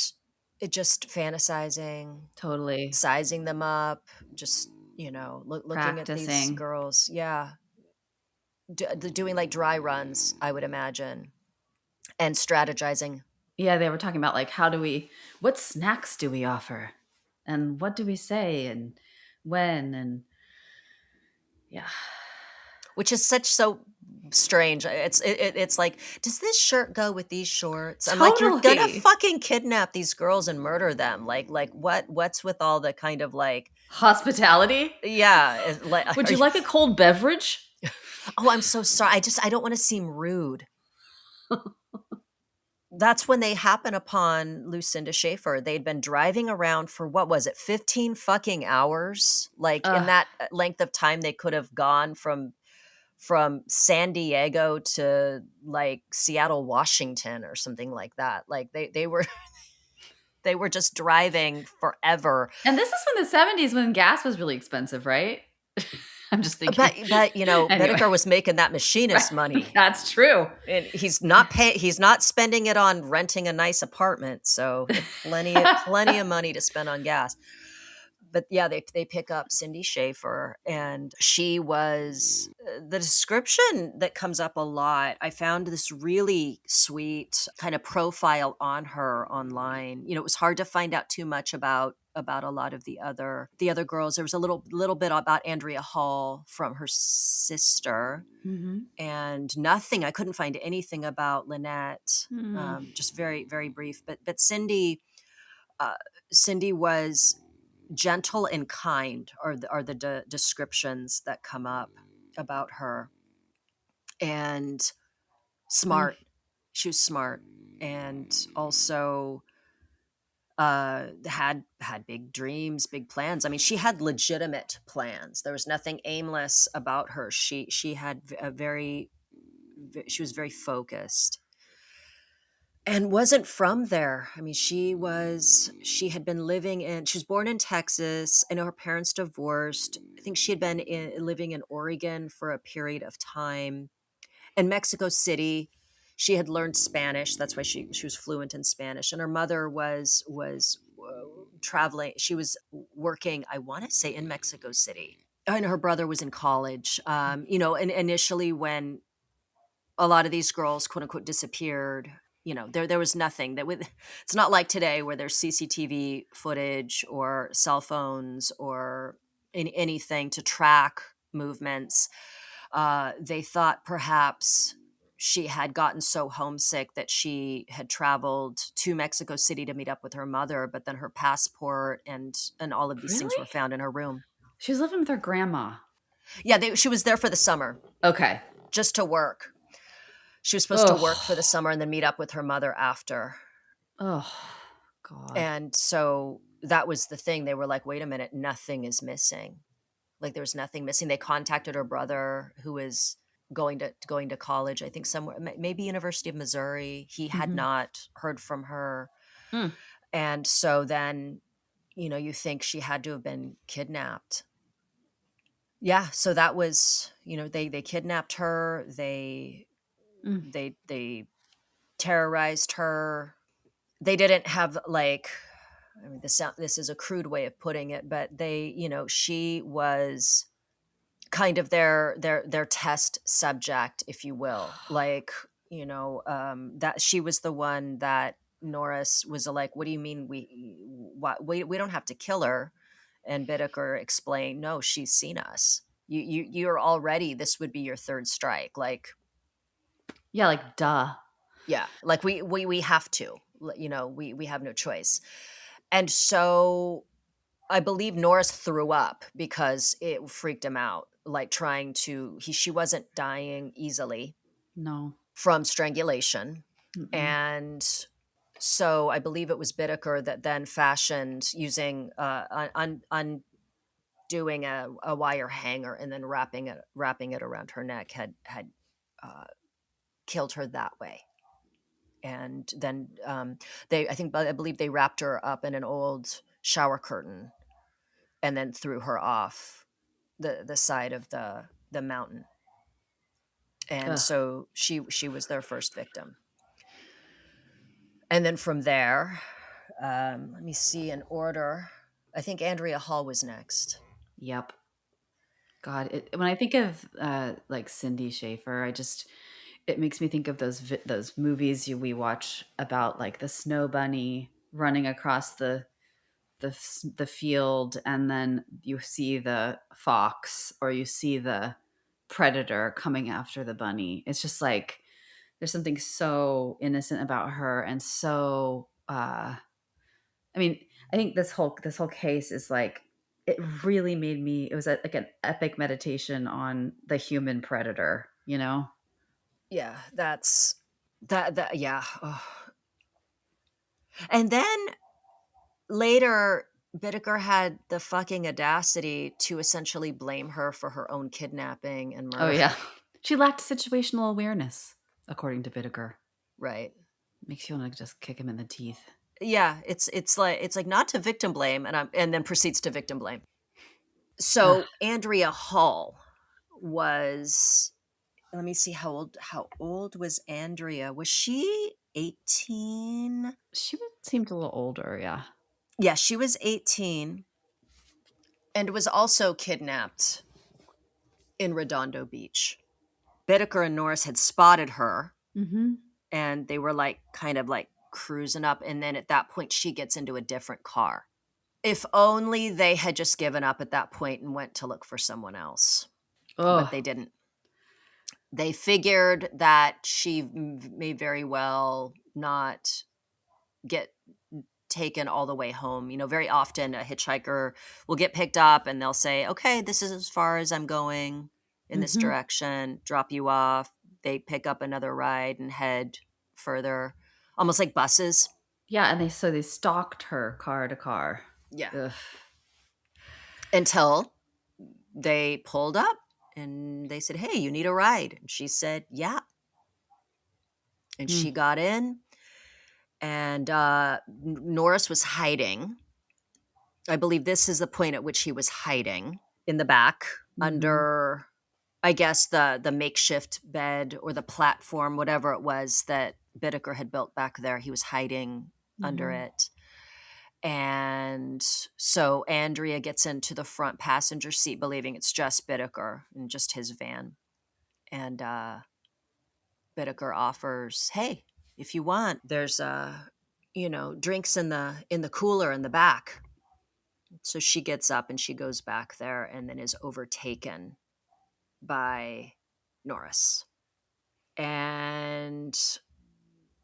it just fantasizing,
totally
sizing them up, just, looking at these girls. Yeah. Doing like dry runs, I would imagine, and strategizing.
Yeah. They were talking about like, what snacks do we offer and what do we say and when, and yeah.
Which is so strange. It's like, does this shirt go with these shorts?
Totally.
I'm like, you're gonna fucking kidnap these girls and murder them. Like what's with all the kind of like
hospitality?
Yeah.
Would you like a cold beverage?
Oh, I'm so sorry. I don't want to seem rude. That's when they happen upon Cindy Schaefer. They'd been driving around for, what was it, 15 fucking hours? Like in that length of time, they could have gone from from San Diego to like Seattle, Washington or something like that. Like they were they were just driving forever.
And this is when the 70s when gas was really expensive, right? I'm just thinking.
But you know,
Anyway.
Bittaker was making that machinist money.
That's true.
And he's not spending it on renting a nice apartment, so plenty of money to spend on gas. But yeah, they pick up Cindy Schaefer, and she was the description that comes up a lot. I found this really sweet kind of profile on her online. You know, it was hard to find out too much about a lot of the other girls. There was a little bit about Andrea Hall from her sister, and nothing. I couldn't find anything about Lynette. Just very, very brief. But Cindy was gentle and kind are the descriptions that come up about her, and smart. She was smart, and also had big dreams, big plans. I mean, she had legitimate plans. There was nothing aimless about her. She had she was very focused. And wasn't from there. I mean, she had been living she was born in Texas. I know her parents divorced. I think she had been living in Oregon for a period of time. In Mexico City, she had learned Spanish. That's why she was fluent in Spanish. And her mother was traveling. She was working, I want to say, in Mexico City. And her brother was in college. You know, and initially when a lot of these girls, quote unquote, disappeared, you know, there was nothing that it's not like today where there's CCTV footage or cell phones or anything to track movements. They thought perhaps she had gotten so homesick that she had traveled to Mexico City to meet up with her mother, but then her passport and all of these things were found in her room.
She was living with her grandma.
Yeah, she was there for the summer.
Okay.
Just to work. She was supposed to work for the summer and then meet up with her mother after.
Oh, God.
And so that was the thing. They were like, wait a minute, nothing is missing. Like there was nothing missing. They contacted her brother who was going to college, I think somewhere, maybe University of Missouri. He had not heard from her. And so then, you know, you think she had to have been kidnapped. Yeah. So that was, you know, they kidnapped her. They terrorized her. They didn't have like, I mean, this is a crude way of putting it, but they, you know, she was kind of their test subject, if you will. Like, you know, that she was the one that Norris was like, what do you mean we don't have to kill her? And Bittaker explained, no, she's seen us. You're already, this would be your third strike. Like,
yeah, like duh.
Yeah, like we have to, you know, we have no choice. And so I believe Norris threw up because it freaked him out, like trying to, she wasn't dying easily.
No.
From strangulation. And so I believe it was Bittaker that then fashioned using undoing a wire hanger and then wrapping it around her neck had killed her that way. And then I believe they wrapped her up in an old shower curtain and then threw her off the side of the mountain. And so she was their first victim. And then from there, let me see in order. I think Andrea Hall was next.
Yep. God, when I think of like Cindy Schaefer, it makes me think of those movies we watch about like the snow bunny running across the field, and then you see the fox or you see the predator coming after the bunny. It's just like there's something so innocent about her, and so I mean, I think this whole case is like, it really made me, it was like an epic meditation on the human predator, you know?
Yeah, that's that yeah. Oh. And then later Bittaker had the fucking audacity to essentially blame her for her own kidnapping and murder.
Oh yeah. She lacked situational awareness, according to Bittaker.
Right.
Makes you want to just kick him in the teeth.
Yeah, it's like not to victim blame, and then proceeds to victim blame.
Ugh.
So Andrea Hall was, let me see, how old was Andrea? Was she 18?
She seemed a little older, yeah.
Yeah, she was 18 and was also kidnapped in Redondo Beach. Bittaker and Norris had spotted her,
Mm-hmm.
and they were like kind of like cruising up, and then at that point she gets into a different car. If only they had just given up at that point and went to look for someone else. But they didn't. They figured that she may very well not get taken all the way home. Very often a hitchhiker will get picked up and they'll say, okay, this is as far as I'm going in this direction, drop you off. They pick up another ride and head further, almost like buses.
Yeah, and they stalked her car to car.
Yeah.
Ugh.
Until they pulled up and they said, hey, you need a ride. And she said, yeah. And she got in, and Norris was hiding. I believe this is the point at which he was hiding in the back under, I guess, the makeshift bed or the platform, whatever it was that Bittaker had built back there. He was hiding under it. And so Andrea gets into the front passenger seat, believing it's just Bittaker and just his van. And Bittaker offers, hey, if you want, there's drinks in the cooler in the back. So she gets up and she goes back there and then is overtaken by Norris. And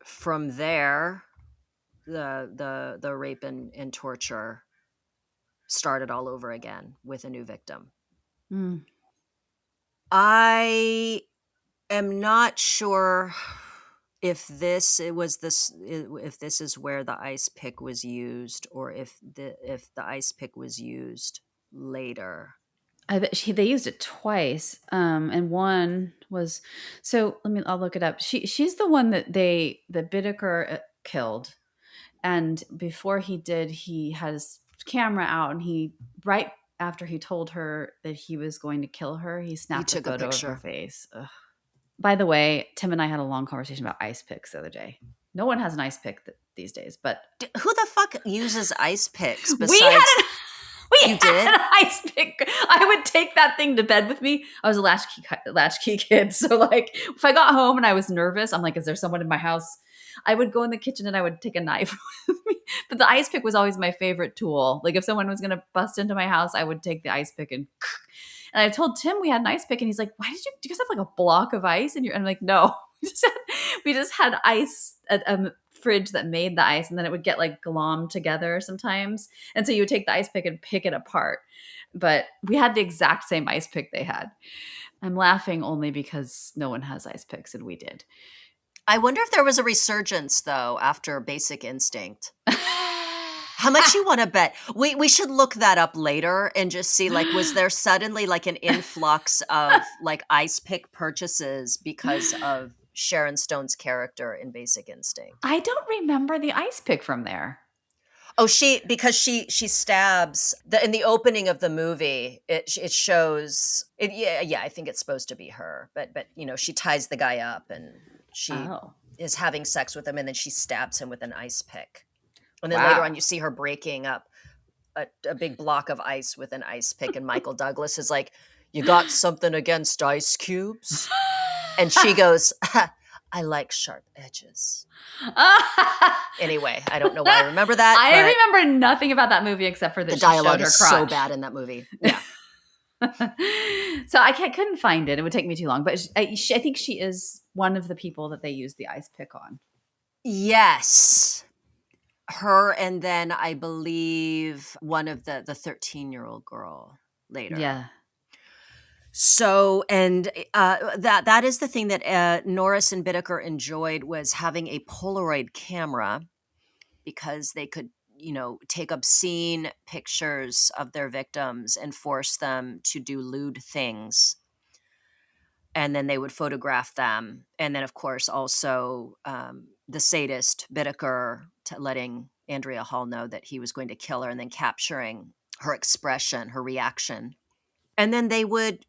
from there, the rape and torture started all over again with a new victim. I am not sure if this is where the ice pick was used, or if the ice pick was used later.
They used it twice, and one was, so I'll look it up. She's the one that Bittaker killed, and before he did, he had his camera out, and right after he told her that he was going to kill her, he snapped a photo of her face. Ugh. By the way, Tim and I had a long conversation about ice picks the other day. No one has an ice pick these days, but
who the fuck uses ice picks besides?
We had an ice pick. I would take that thing to bed with me. I was a latchkey kid, so like if I got home and I was nervous, I'm like, is there someone in my house? I would go in the kitchen and I would take a knife with me. But the ice pick was always my favorite tool. Like if someone was going to bust into my house, I would take the ice pick and I told Tim we had an ice pick, and he's like, "Why do you guys have like a block of ice?" And I'm like, "No, we just had ice at a fridge that made the ice, and then it would get like glommed together sometimes, and so you would take the ice pick and pick it apart." But we had the exact same ice pick they had. I'm laughing only because no one has ice picks, and we did.
I wonder if there was a resurgence though after Basic Instinct. How much you want to bet? We should look that up later and just see, like, was there suddenly like an influx of like ice pick purchases because of Sharon Stone's character in Basic Instinct?
I don't remember the ice pick from there.
Oh, because she stabs in the opening of the movie. It shows it. Yeah. I think it's supposed to be her, but she ties the guy up and she is having sex with him, and then she stabs him with an ice pick. And then later on, you see her breaking up a big block of ice with an ice pick. And Michael Douglas is like, "You got something against ice cubes?" And she goes, "I like sharp edges." Anyway, I don't know why I remember that.
I remember nothing about that movie except for
the dialogue is so bad in that movie. Yeah.
So I couldn't find it. It would take me too long. But I think she is one of the people that they use the ice pick on. Yes.
Her, and then I believe one of the 13-year-old girl later.
Yeah.
So, and that is the thing that Norris and Bittaker enjoyed, was having a Polaroid camera, because they could, take obscene pictures of their victims and force them to do lewd things. and then they would photograph them. And then, of course, also the sadist Bittaker letting Andrea Hall know that he was going to kill her, and then capturing her expression, her reaction. And then they would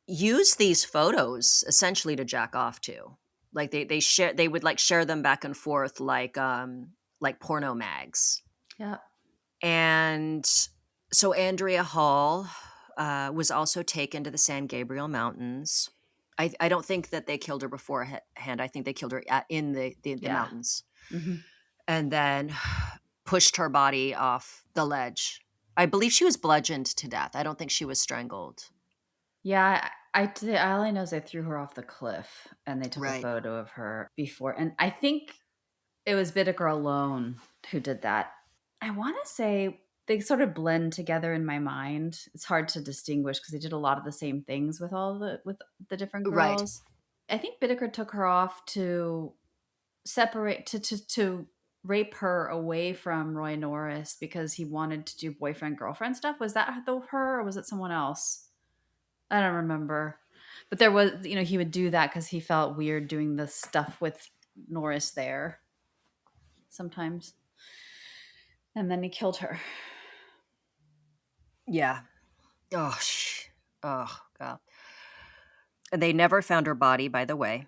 use these photos essentially to jack off to. Like they would like share them back and forth like porno mags.
Yeah.
And so Andrea Hall was also taken to the San Gabriel Mountains. I don't think that they killed her beforehand. I think they killed her in the
Yeah.
mountains.
Mm-hmm.
And then pushed her body off the ledge. I believe she was bludgeoned to death. I don't think she was strangled.
Yeah, all I know is they threw her off the cliff and they took a
Right.
photo of her before. And I think it was Bittaker alone who did that. I want to say they sort of blend together in my mind. It's hard to distinguish because they did a lot of the same things with the different
Right.
girls. I think Bittaker took her off to separate to rape her away from Roy Norris because he wanted to do boyfriend girlfriend stuff. Was that her or was it someone else? I don't remember. But there was, he would do that because he felt weird doing the stuff with Norris there sometimes. And then he killed her.
Yeah. Oh, God. They never found her body, by the way.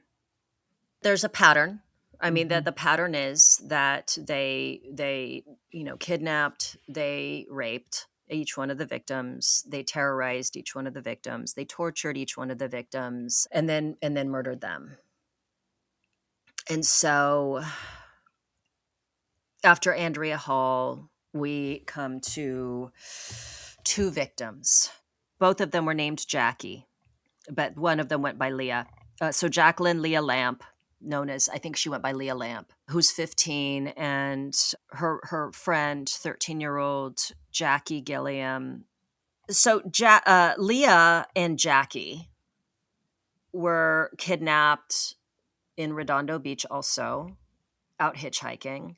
There's a pattern. I mean, that the pattern is that they kidnapped, they raped each one of the victims, they terrorized each one of the victims, they tortured each one of the victims, and then murdered them. And so after Andrea Hall, we come to 2 victims. Both of them were named Jackie, but one of them went by Leah. So Jacqueline Leah Lamp, known as, I think she went by Leah Lamp, who's 15, and her friend, 13-year-old Jackie Gilliam. So Leah and Jackie were kidnapped in Redondo Beach also, out hitchhiking.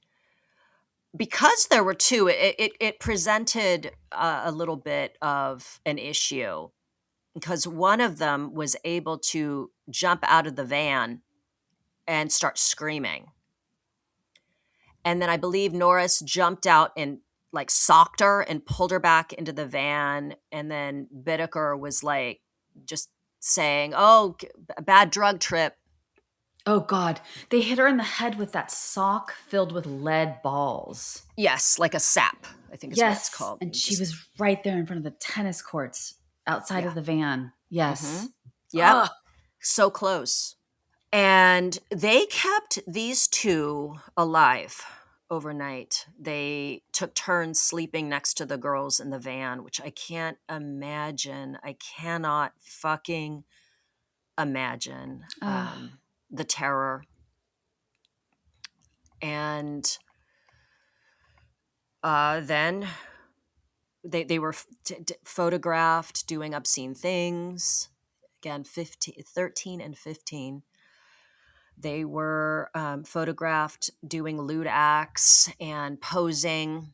Because there were 2, it presented a little bit of an issue, because one of them was able to jump out of the van and start screaming. And then I believe Norris jumped out and like socked her and pulled her back into the van. And then Bittaker was like just saying, "Oh, bad drug trip."
Oh, God. They hit her in the head with that sock filled with lead balls.
Yes, like a sap, I think is what it's called.
And she was right there in front of the tennis courts outside of the van. Yes.
Yep. So close. And they kept these 2 alive overnight. They took turns sleeping next to the girls in the van, which I can't imagine. I cannot fucking imagine the terror. And then they were photographed doing obscene things. Again, 13 and 15. They were photographed doing lewd acts and posing.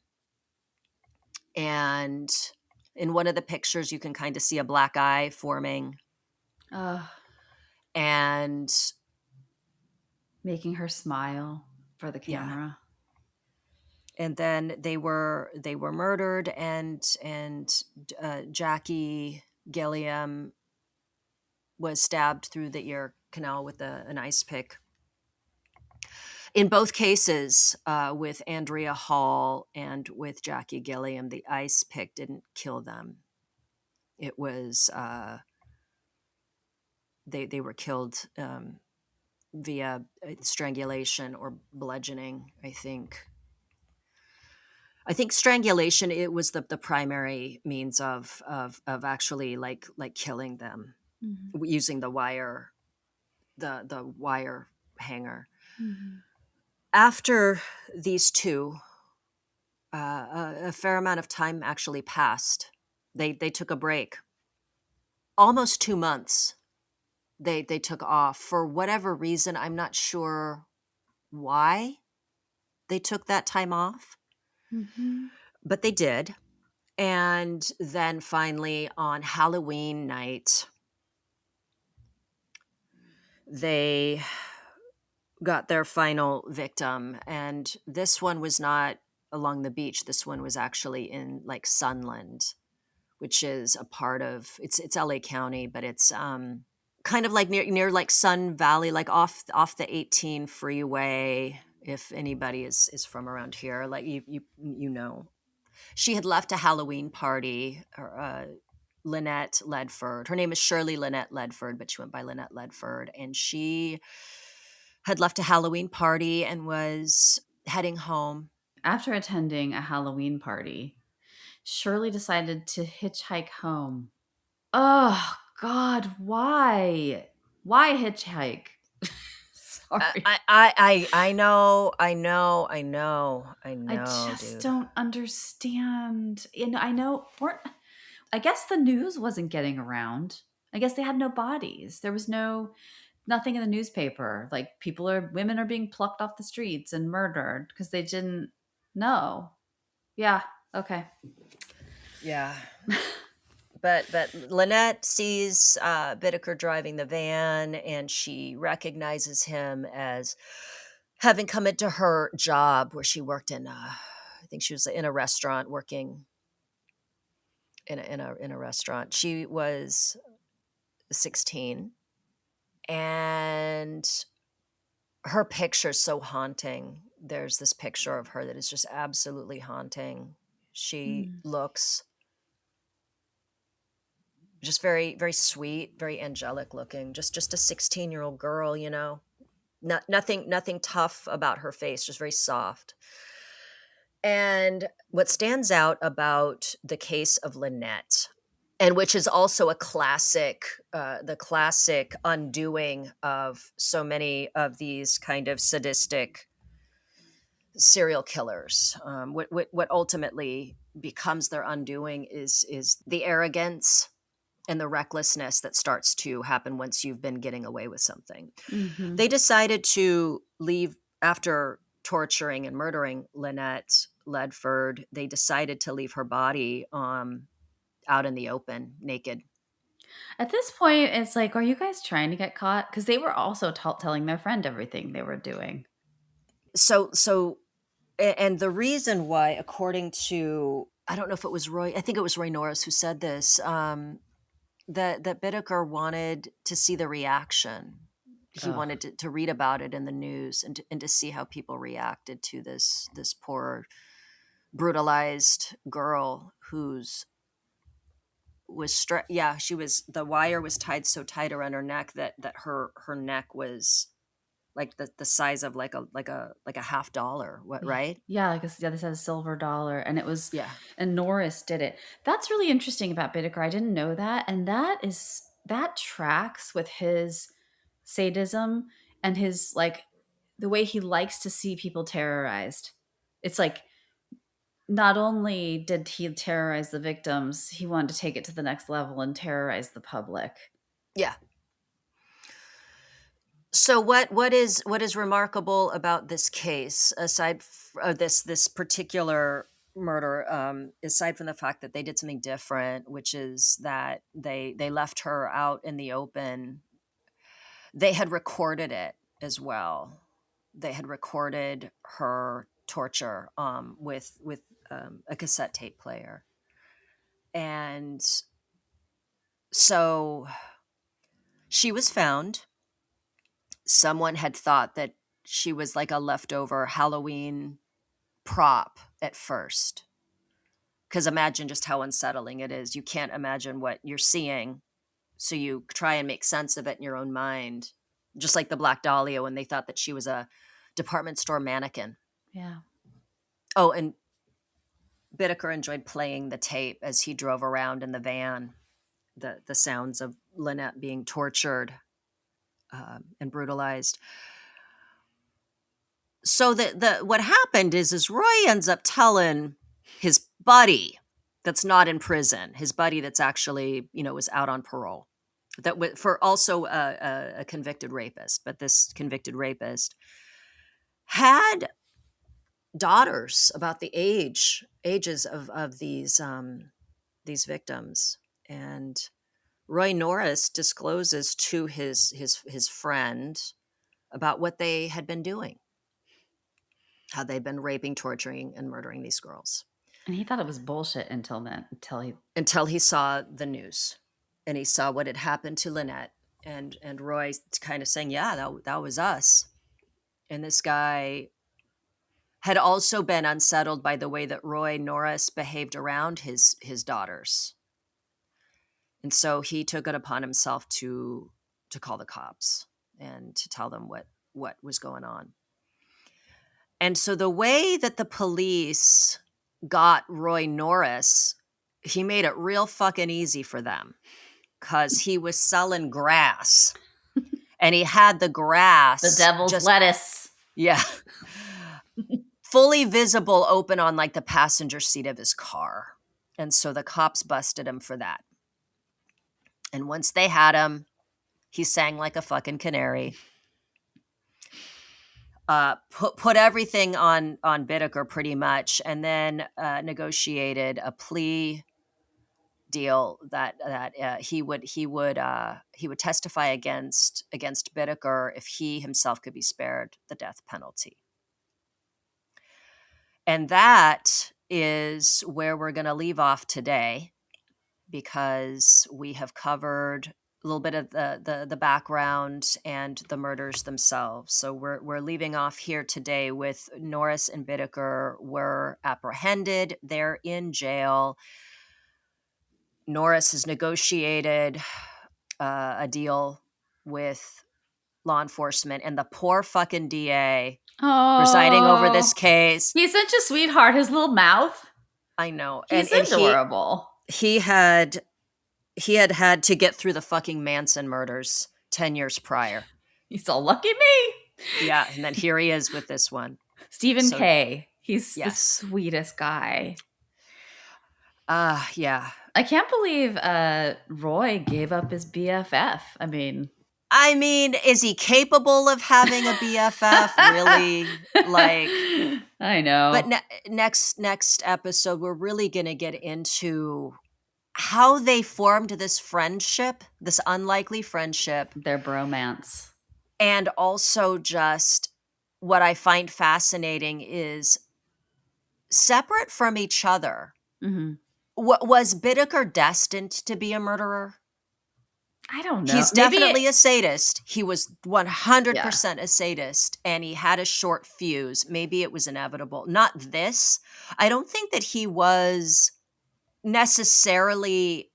And in one of the pictures, you can kind of see a black eye forming. And
making her smile for the camera.
Yeah. And then they were murdered, and Jackie Gilliam was stabbed through the ear canal with an ice pick. In both cases, with Andrea Hall and with Jackie Gilliam, the ice pick didn't kill them. It was they were killed via strangulation or bludgeoning. I think strangulation, it was the primary means of actually like killing them, using the wire hanger. After these 2, a fair amount of time actually passed. They took a break. Almost 2 months. They took off for whatever reason. I'm not sure why they took that time off, but they did. And then finally on Halloween night, they got their final victim. And this one was not along the beach. This one was actually in like Sunland, which is a part of it's LA County, but it's kind of like near like Sun Valley, like off the 18 freeway. If anybody is from around here, like you know, she had left a Halloween party. Lynette Ledford. Her name is Shirley Lynette Ledford, but she went by Lynette Ledford, and she had left a Halloween party and was heading home.
After attending a Halloween party, Shirley decided to hitchhike home. Oh, God, why? Why hitchhike? Sorry.
I know,
I just
dude.
don't understand. I know, I guess the news wasn't getting around. I guess they had no bodies. There was nothing in the newspaper. Like women are being plucked off the streets and murdered because they didn't know. Yeah. Okay.
Yeah. But Lynette sees Bittaker driving the van, and she recognizes him as having come into her job where she worked in. I think she was in a restaurant working in a restaurant. She was 16, and her picture's so haunting. There's this picture of her that is just absolutely haunting. She looks just very, very sweet, very angelic looking. Just a 16-year-old girl, you know. Nothing tough about her face, just very soft. And what stands out about the case of Lynette, and which is also a classic, the classic undoing of so many of these kind of sadistic serial killers. What ultimately becomes their undoing is the arrogance and the recklessness that starts to happen once you've been getting away with something.
Mm-hmm.
They decided to leave after torturing and murdering Lynette Ledford. They decided to leave her body out in the open, naked.
At this point, it's like, are you guys trying to get caught? Because they were also telling their friend everything they were doing.
And the reason why, according to, I don't know if it was Roy, I think it was Roy Norris who said this, that Bittaker wanted to see the reaction. He wanted to read about it in the news and to see how people reacted to this poor brutalized girl whose she was, the wire was tied so tight around her neck that her neck was like the size of like a half dollar, right?
Yeah, they said a silver dollar, and it was,
Yeah.
and Norris did it. That's really interesting about Bittaker. I didn't know that, and that tracks with his sadism and his like the way he likes to see people terrorized. It's like not only did he terrorize the victims, he wanted to take it to the next level and terrorize the public.
Yeah. So what is remarkable about this case, aside from this particular murder, aside from the fact that they did something different, which is that they left her out in the open, they had recorded it as well. They had recorded her torture with a cassette tape player, and so she was found. Someone had thought that she was like a leftover Halloween prop at first. Because imagine just how unsettling it is. You can't imagine what you're seeing. So you try and make sense of it in your own mind. Just like the Black Dahlia when they thought that she was a department store mannequin.
Yeah.
Oh, and Bittaker enjoyed playing the tape as he drove around in the van. The sounds of Lynette being tortured and brutalized. So what happened is Roy ends up telling his buddy that's not in prison, his buddy that's actually, was out on parole, for also a convicted rapist, but this convicted rapist had daughters about the ages of these victims, and Roy Norris discloses to his friend about what they had been doing, how they'd been raping, torturing, and murdering these girls.
And he thought it was bullshit until then,
Until he saw the news and he saw what had happened to Lynette, and Roy kind of saying, yeah, that was us. And this guy had also been unsettled by the way that Roy Norris behaved around his daughters. And so he took it upon himself to call the cops and to tell them what was going on. And so the way that the police got Roy Norris, he made it real fucking easy for them, because he was selling grass. And he had the grass.
The devil's lettuce.
Yeah. Fully visible, open on like the passenger seat of his car. And so the cops busted him for that. And once they had him, he sang like a fucking canary. Put everything on Bittaker pretty much, and then negotiated a plea deal that he would testify against Bittaker if he himself could be spared the death penalty. And that is where we're going to leave off today, because we have covered a little bit of the background and the murders themselves. So we're leaving off here today with Norris and Bittaker were apprehended. They're in jail. Norris has negotiated a deal with law enforcement, and the poor fucking DA presiding over this case.
He's such a sweetheart. His little mouth.
I know.
He's adorable.
He had to get through the fucking Manson murders 10 years prior.
He's all lucky me.
Yeah, and then here he is with this one.
Stephen K. He's the sweetest guy.
Yeah.
I can't believe Roy gave up his BFF. I mean,
is he capable of having a BFF? Really? Like,
I know.
But next episode, we're really going to get into how they formed this friendship, this unlikely friendship.
Their bromance.
And also just what I find fascinating is separate from each other.
Mm-hmm.
Was Bittaker destined to be a murderer?
I don't know.
He's definitely a sadist. He was 100% a sadist, and he had a short fuse. Maybe it was inevitable. Not this. I don't think that he was necessarily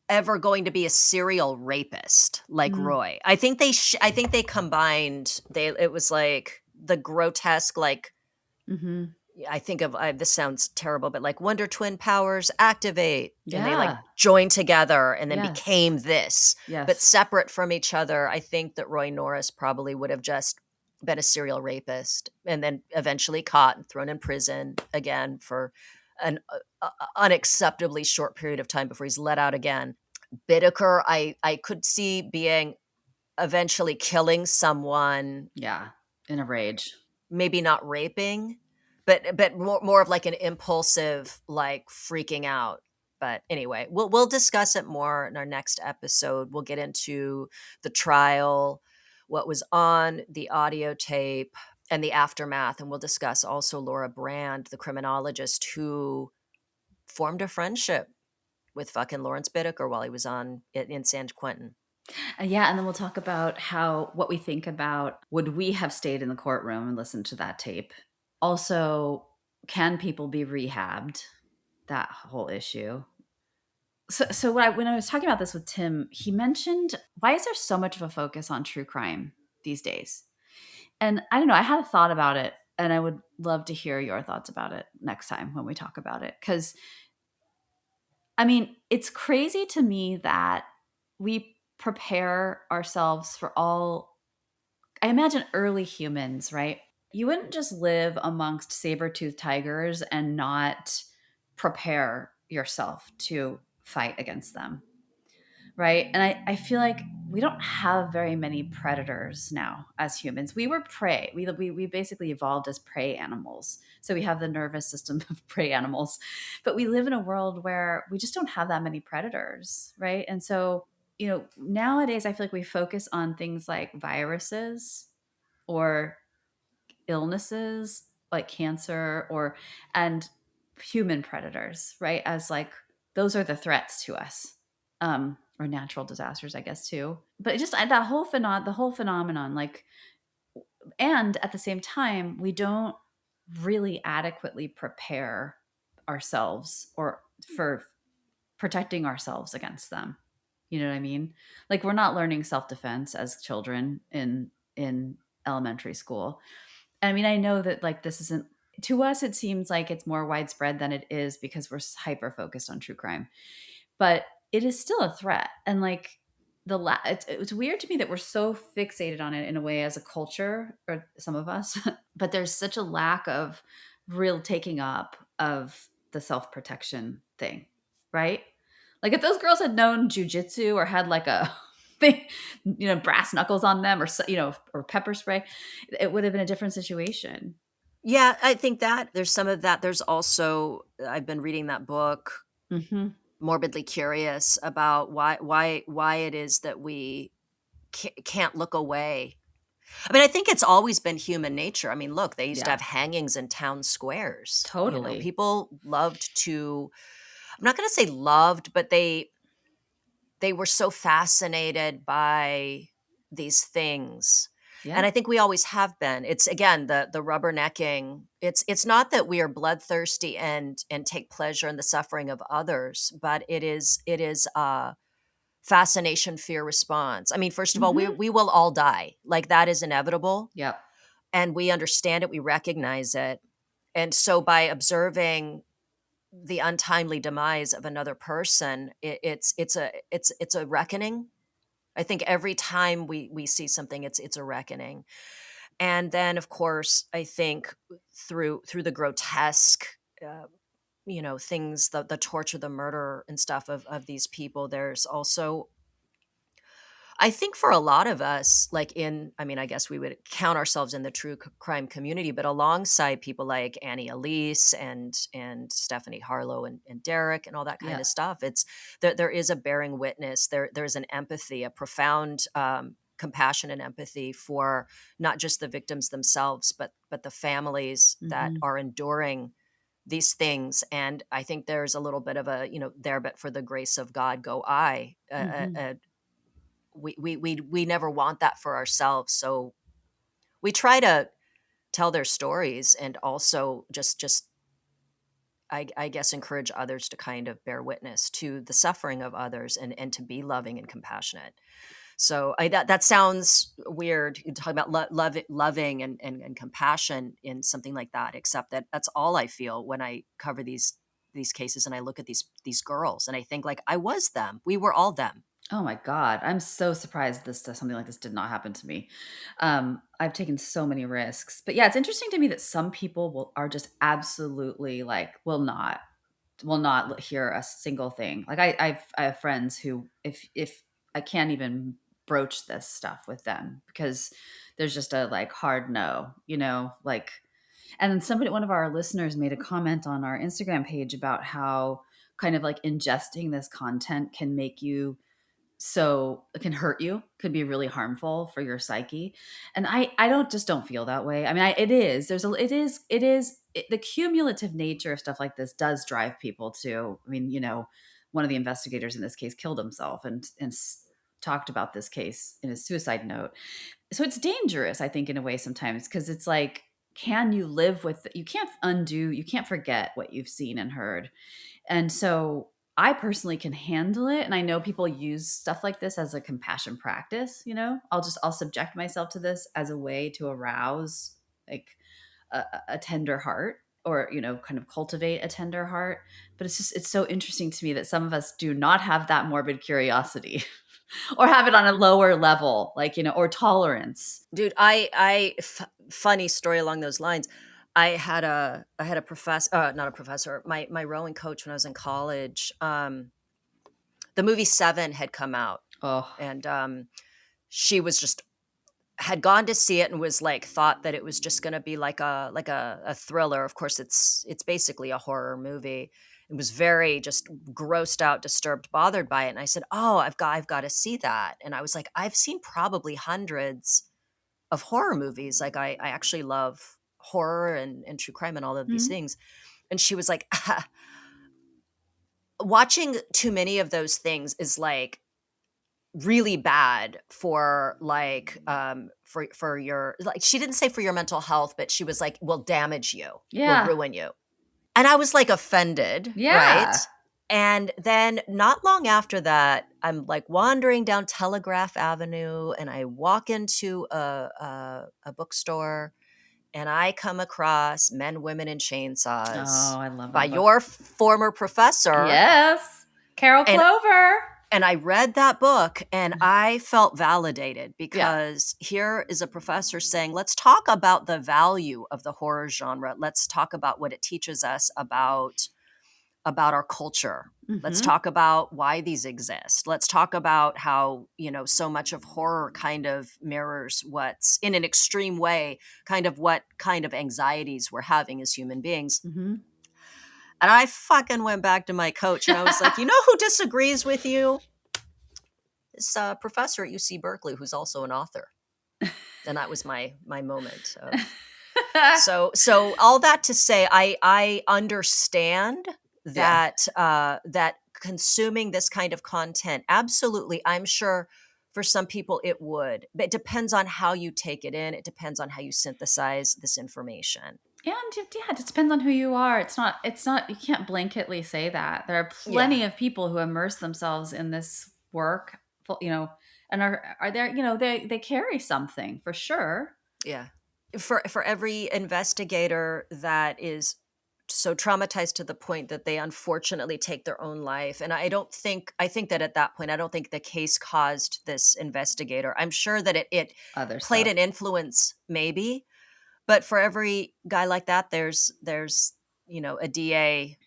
ever going to be a serial rapist like Roy. I think they combined. It was like the grotesque, like.
Mm-hmm.
I think of this sounds terrible, but like Wonder Twin powers activate, and they like joined together and then became this.
Yes.
But separate from each other. I think that Roy Norris probably would have just been a serial rapist and then eventually caught and thrown in prison again for an unacceptably short period of time before he's let out again. Bittaker, I could see being eventually killing someone.
Yeah, in a rage.
Maybe not raping. But more of like an impulsive, like freaking out. But anyway, we'll discuss it more in our next episode. We'll get into the trial, what was on the audio tape, and the aftermath. And we'll discuss also Laura Brand, the criminologist who formed a friendship with fucking Lawrence Bittaker while he was in San Quentin.
Yeah, and then we'll talk about what we think about, would we have stayed in the courtroom and listened to that tape? Also, can people be rehabbed? That whole issue. So when I was talking about this with Tim, he mentioned, why is there so much of a focus on true crime these days? And I don't know, I had a thought about it, and I would love to hear your thoughts about it next time when we talk about it. Because, I mean, it's crazy to me that we prepare ourselves for all, I imagine early humans, right? You wouldn't just live amongst saber-toothed tigers and not prepare yourself to fight against them, right? And I feel like we don't have very many predators now as humans. We were prey. We basically evolved as prey animals. So we have the nervous system of prey animals. But we live in a world where we just don't have that many predators, right? And so nowadays I feel like we focus on things like viruses or illnesses like cancer and human predators, right? As like those are the threats to us. Or natural disasters, I guess, too. But just the whole phenomenon, like, and at the same time, we don't really adequately prepare ourselves or for protecting ourselves against them. You know what I mean? Like we're not learning self-defense as children in elementary school. I mean, I know that like this isn't to us it seems like it's more widespread than it is because we're hyper focused on true crime. But it is still a threat. And like it's weird to me that we're so fixated on it in a way as a culture or some of us, but there's such a lack of real taking up of the self-protection thing, right? Like if those girls had known jujitsu or had like a thing, brass knuckles on them or pepper spray, it would have been a different situation.
Yeah, I think that there's some of that. There's also, I've been reading that book,
Mm-hmm.
Morbidly Curious, about why it is that we can't look away. I mean, I think it's always been human nature. I mean, look, they used to
Yeah,
have hangings in town squares.
totally.
People loved to, I'm not going to say loved, but they were so fascinated by these things. And
Yeah.
I think we always have been. It's again the rubbernecking. It's not that we are bloodthirsty and take pleasure in the suffering of others, but it is fascination, fear response. I mean, first of all, we
Mm-hmm.
we will all die. Like that is inevitable,
Yep.
and we understand it, we recognize it. And so by observing the untimely demise of another person, it's a reckoning. I think every time we see something, it's a reckoning. And then, of course, I think through the grotesque, uh, things, the torture, the murder, and stuff of these people. There's also, I think, for a lot of us, I mean, I guess we would count ourselves in the true crime community, but alongside people like Annie Elise and Stephanie Harlow and Derek and all that kind
Yeah.
of stuff, it's there is a bearing witness. There's an empathy, a profound compassion and empathy for not just the victims themselves, but the families that
Mm-hmm.
are enduring these things. And I think there's a little bit of a, there, but for the grace of God, go I.
Mm-hmm.
We never want that for ourselves, so we try to tell their stories and also just I guess encourage others to kind of bear witness to the suffering of others and to be loving and compassionate. So that sounds weird, talking about loving and compassion in something like that, except that that's all I feel when I cover these cases and I look at these girls and I think like I was them, we were all them.
Oh my God. I'm so surprised something like this did not happen to me. I've taken so many risks. But yeah, it's interesting to me that some people are just absolutely like will not hear a single thing. Like I have friends who if I can't even broach this stuff with them because there's just a like hard no, like. And then one of our listeners made a comment on our Instagram page about how kind of like ingesting this content can make you so it can hurt you, could be really harmful for your psyche. And I don't feel that way. I mean, it is the cumulative nature of stuff like this does drive people to. I mean, one of the investigators in this case killed himself and talked about this case in his suicide note. So it's dangerous, I think, in a way sometimes, because it's like, can you live with you can't forget what you've seen and heard. And so I personally can handle it. And I know people use stuff like this as a compassion practice. I'll subject myself to this as a way to arouse like a tender heart or, kind of cultivate a tender heart. But it's so interesting to me that some of us do not have that morbid curiosity or have it on a lower level, like, or tolerance.
Dude, funny story along those lines. I had a professor, not a professor, my rowing coach when I was in college. The movie Seven had come out,
Oh,
and she was just had gone to see it and was like thought that it was just going to be like a thriller. Of course, it's basically a horror movie. and was very just grossed out, disturbed, bothered by it. And I said, "Oh, I've got to see that." And I was like, "I've seen probably hundreds of horror movies. Like I actually love horror and true crime and all of these things." And she was like, "Watching too many of those things is like really bad for like for your," like, she didn't say for your mental health, but she was like, "will damage you, will ruin you." And I was like offended, right?
Yeah.
And then not long after that, I'm like wandering down Telegraph Avenue, and I walk into a bookstore, and I come across Men, Women, and Chainsaws
Oh, I love
by
that book.
your former professor.
Yes. Carol
And
Clover.
And I read that book and I felt validated, because here is a professor saying, let's talk about the value of the horror genre. Let's talk about what it teaches us about our culture. Let's talk about why these exist. Let's talk about how, so much of horror kind of mirrors what's, in an extreme way, kind of what kind of anxieties we're having as human beings. And I fucking went back to my coach and I was like, you know who disagrees with you? This professor at UC Berkeley, who's also an author. And that was my moment. So all that to say, I understand that that consuming this kind of content, absolutely, I'm sure for some people it would, but it depends on how you take it in. It depends on how you synthesize this information.
And it just depends on who you are. It's not, you can't blanketly say that. There are plenty of people who immerse themselves in this work, and are there, they carry something for sure.
Yeah. For every investigator that is so traumatized to the point that they unfortunately take their own life. And I think that at that point, I don't think the case caused this investigator. I'm sure that it played an influence, maybe. But for every guy like that, there's a DA,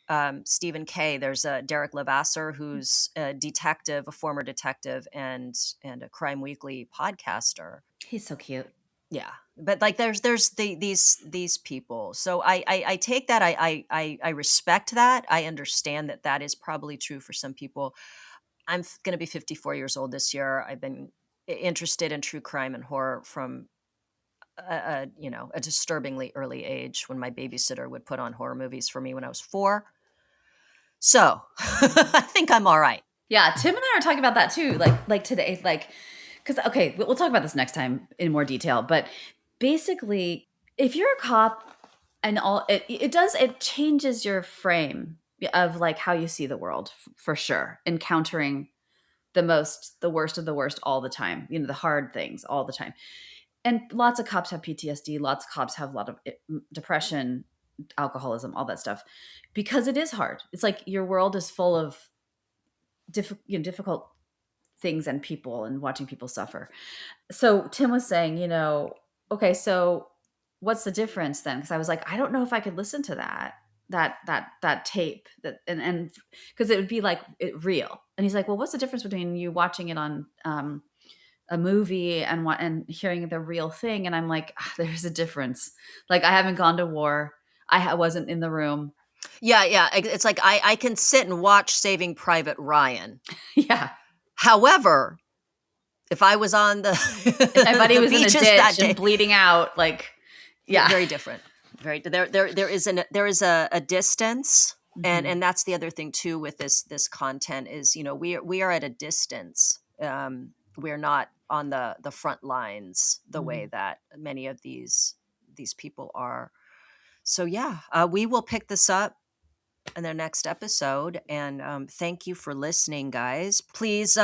Stephen Kay. There's a Derek Levasseur, who's a detective, a former detective, and a Crime Weekly podcaster.
He's so cute.
Yeah, but like there's these people. So I take that. I respect that. I understand that is probably true for some people. I'm going to be 54 years old this year. I've been interested in true crime and horror from a disturbingly early age, when my babysitter would put on horror movies for me when I was 4. So I think I'm all right.
Yeah, Tim and I are talking about that too. Like today, because okay, we'll talk about this next time in more detail. But basically, if you're a cop and all, it changes your frame of like how you see the world for sure. Encountering the worst of the worst all the time. The hard things all the time. And lots of cops have PTSD. Lots of cops have a lot of depression, alcoholism, all that stuff, because it is hard. It's like your world is full of difficult things and people, and watching people suffer. So Tim was saying, okay, so what's the difference then? Because I was like, I don't know if I could listen to that tape, and because it would be like real. And he's like, well, what's the difference between you watching it on a movie and hearing the real thing? And I'm like, there's a difference. Like, I haven't gone to war. I wasn't in the room.
Yeah. It's like I can sit and watch Saving Private Ryan.
Yeah.
However, if I was on
if my buddy was in a ditch and bleeding out, like, yeah,
very different. Very there is a distance, and that's the other thing too with this content is, we are at a distance. We're not on the front lines the way that many of these people are. So yeah, we will pick this up in their next episode. And thank you for listening, guys. Please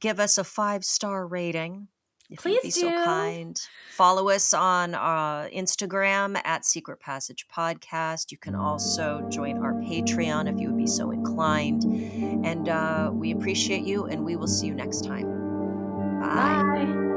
give us a 5-star rating. If you'd be so kind. Follow us on Instagram at Secret Passage Podcast. You can also join our Patreon if you would be so inclined. And we appreciate you, and we will see you next time. Bye.
Bye.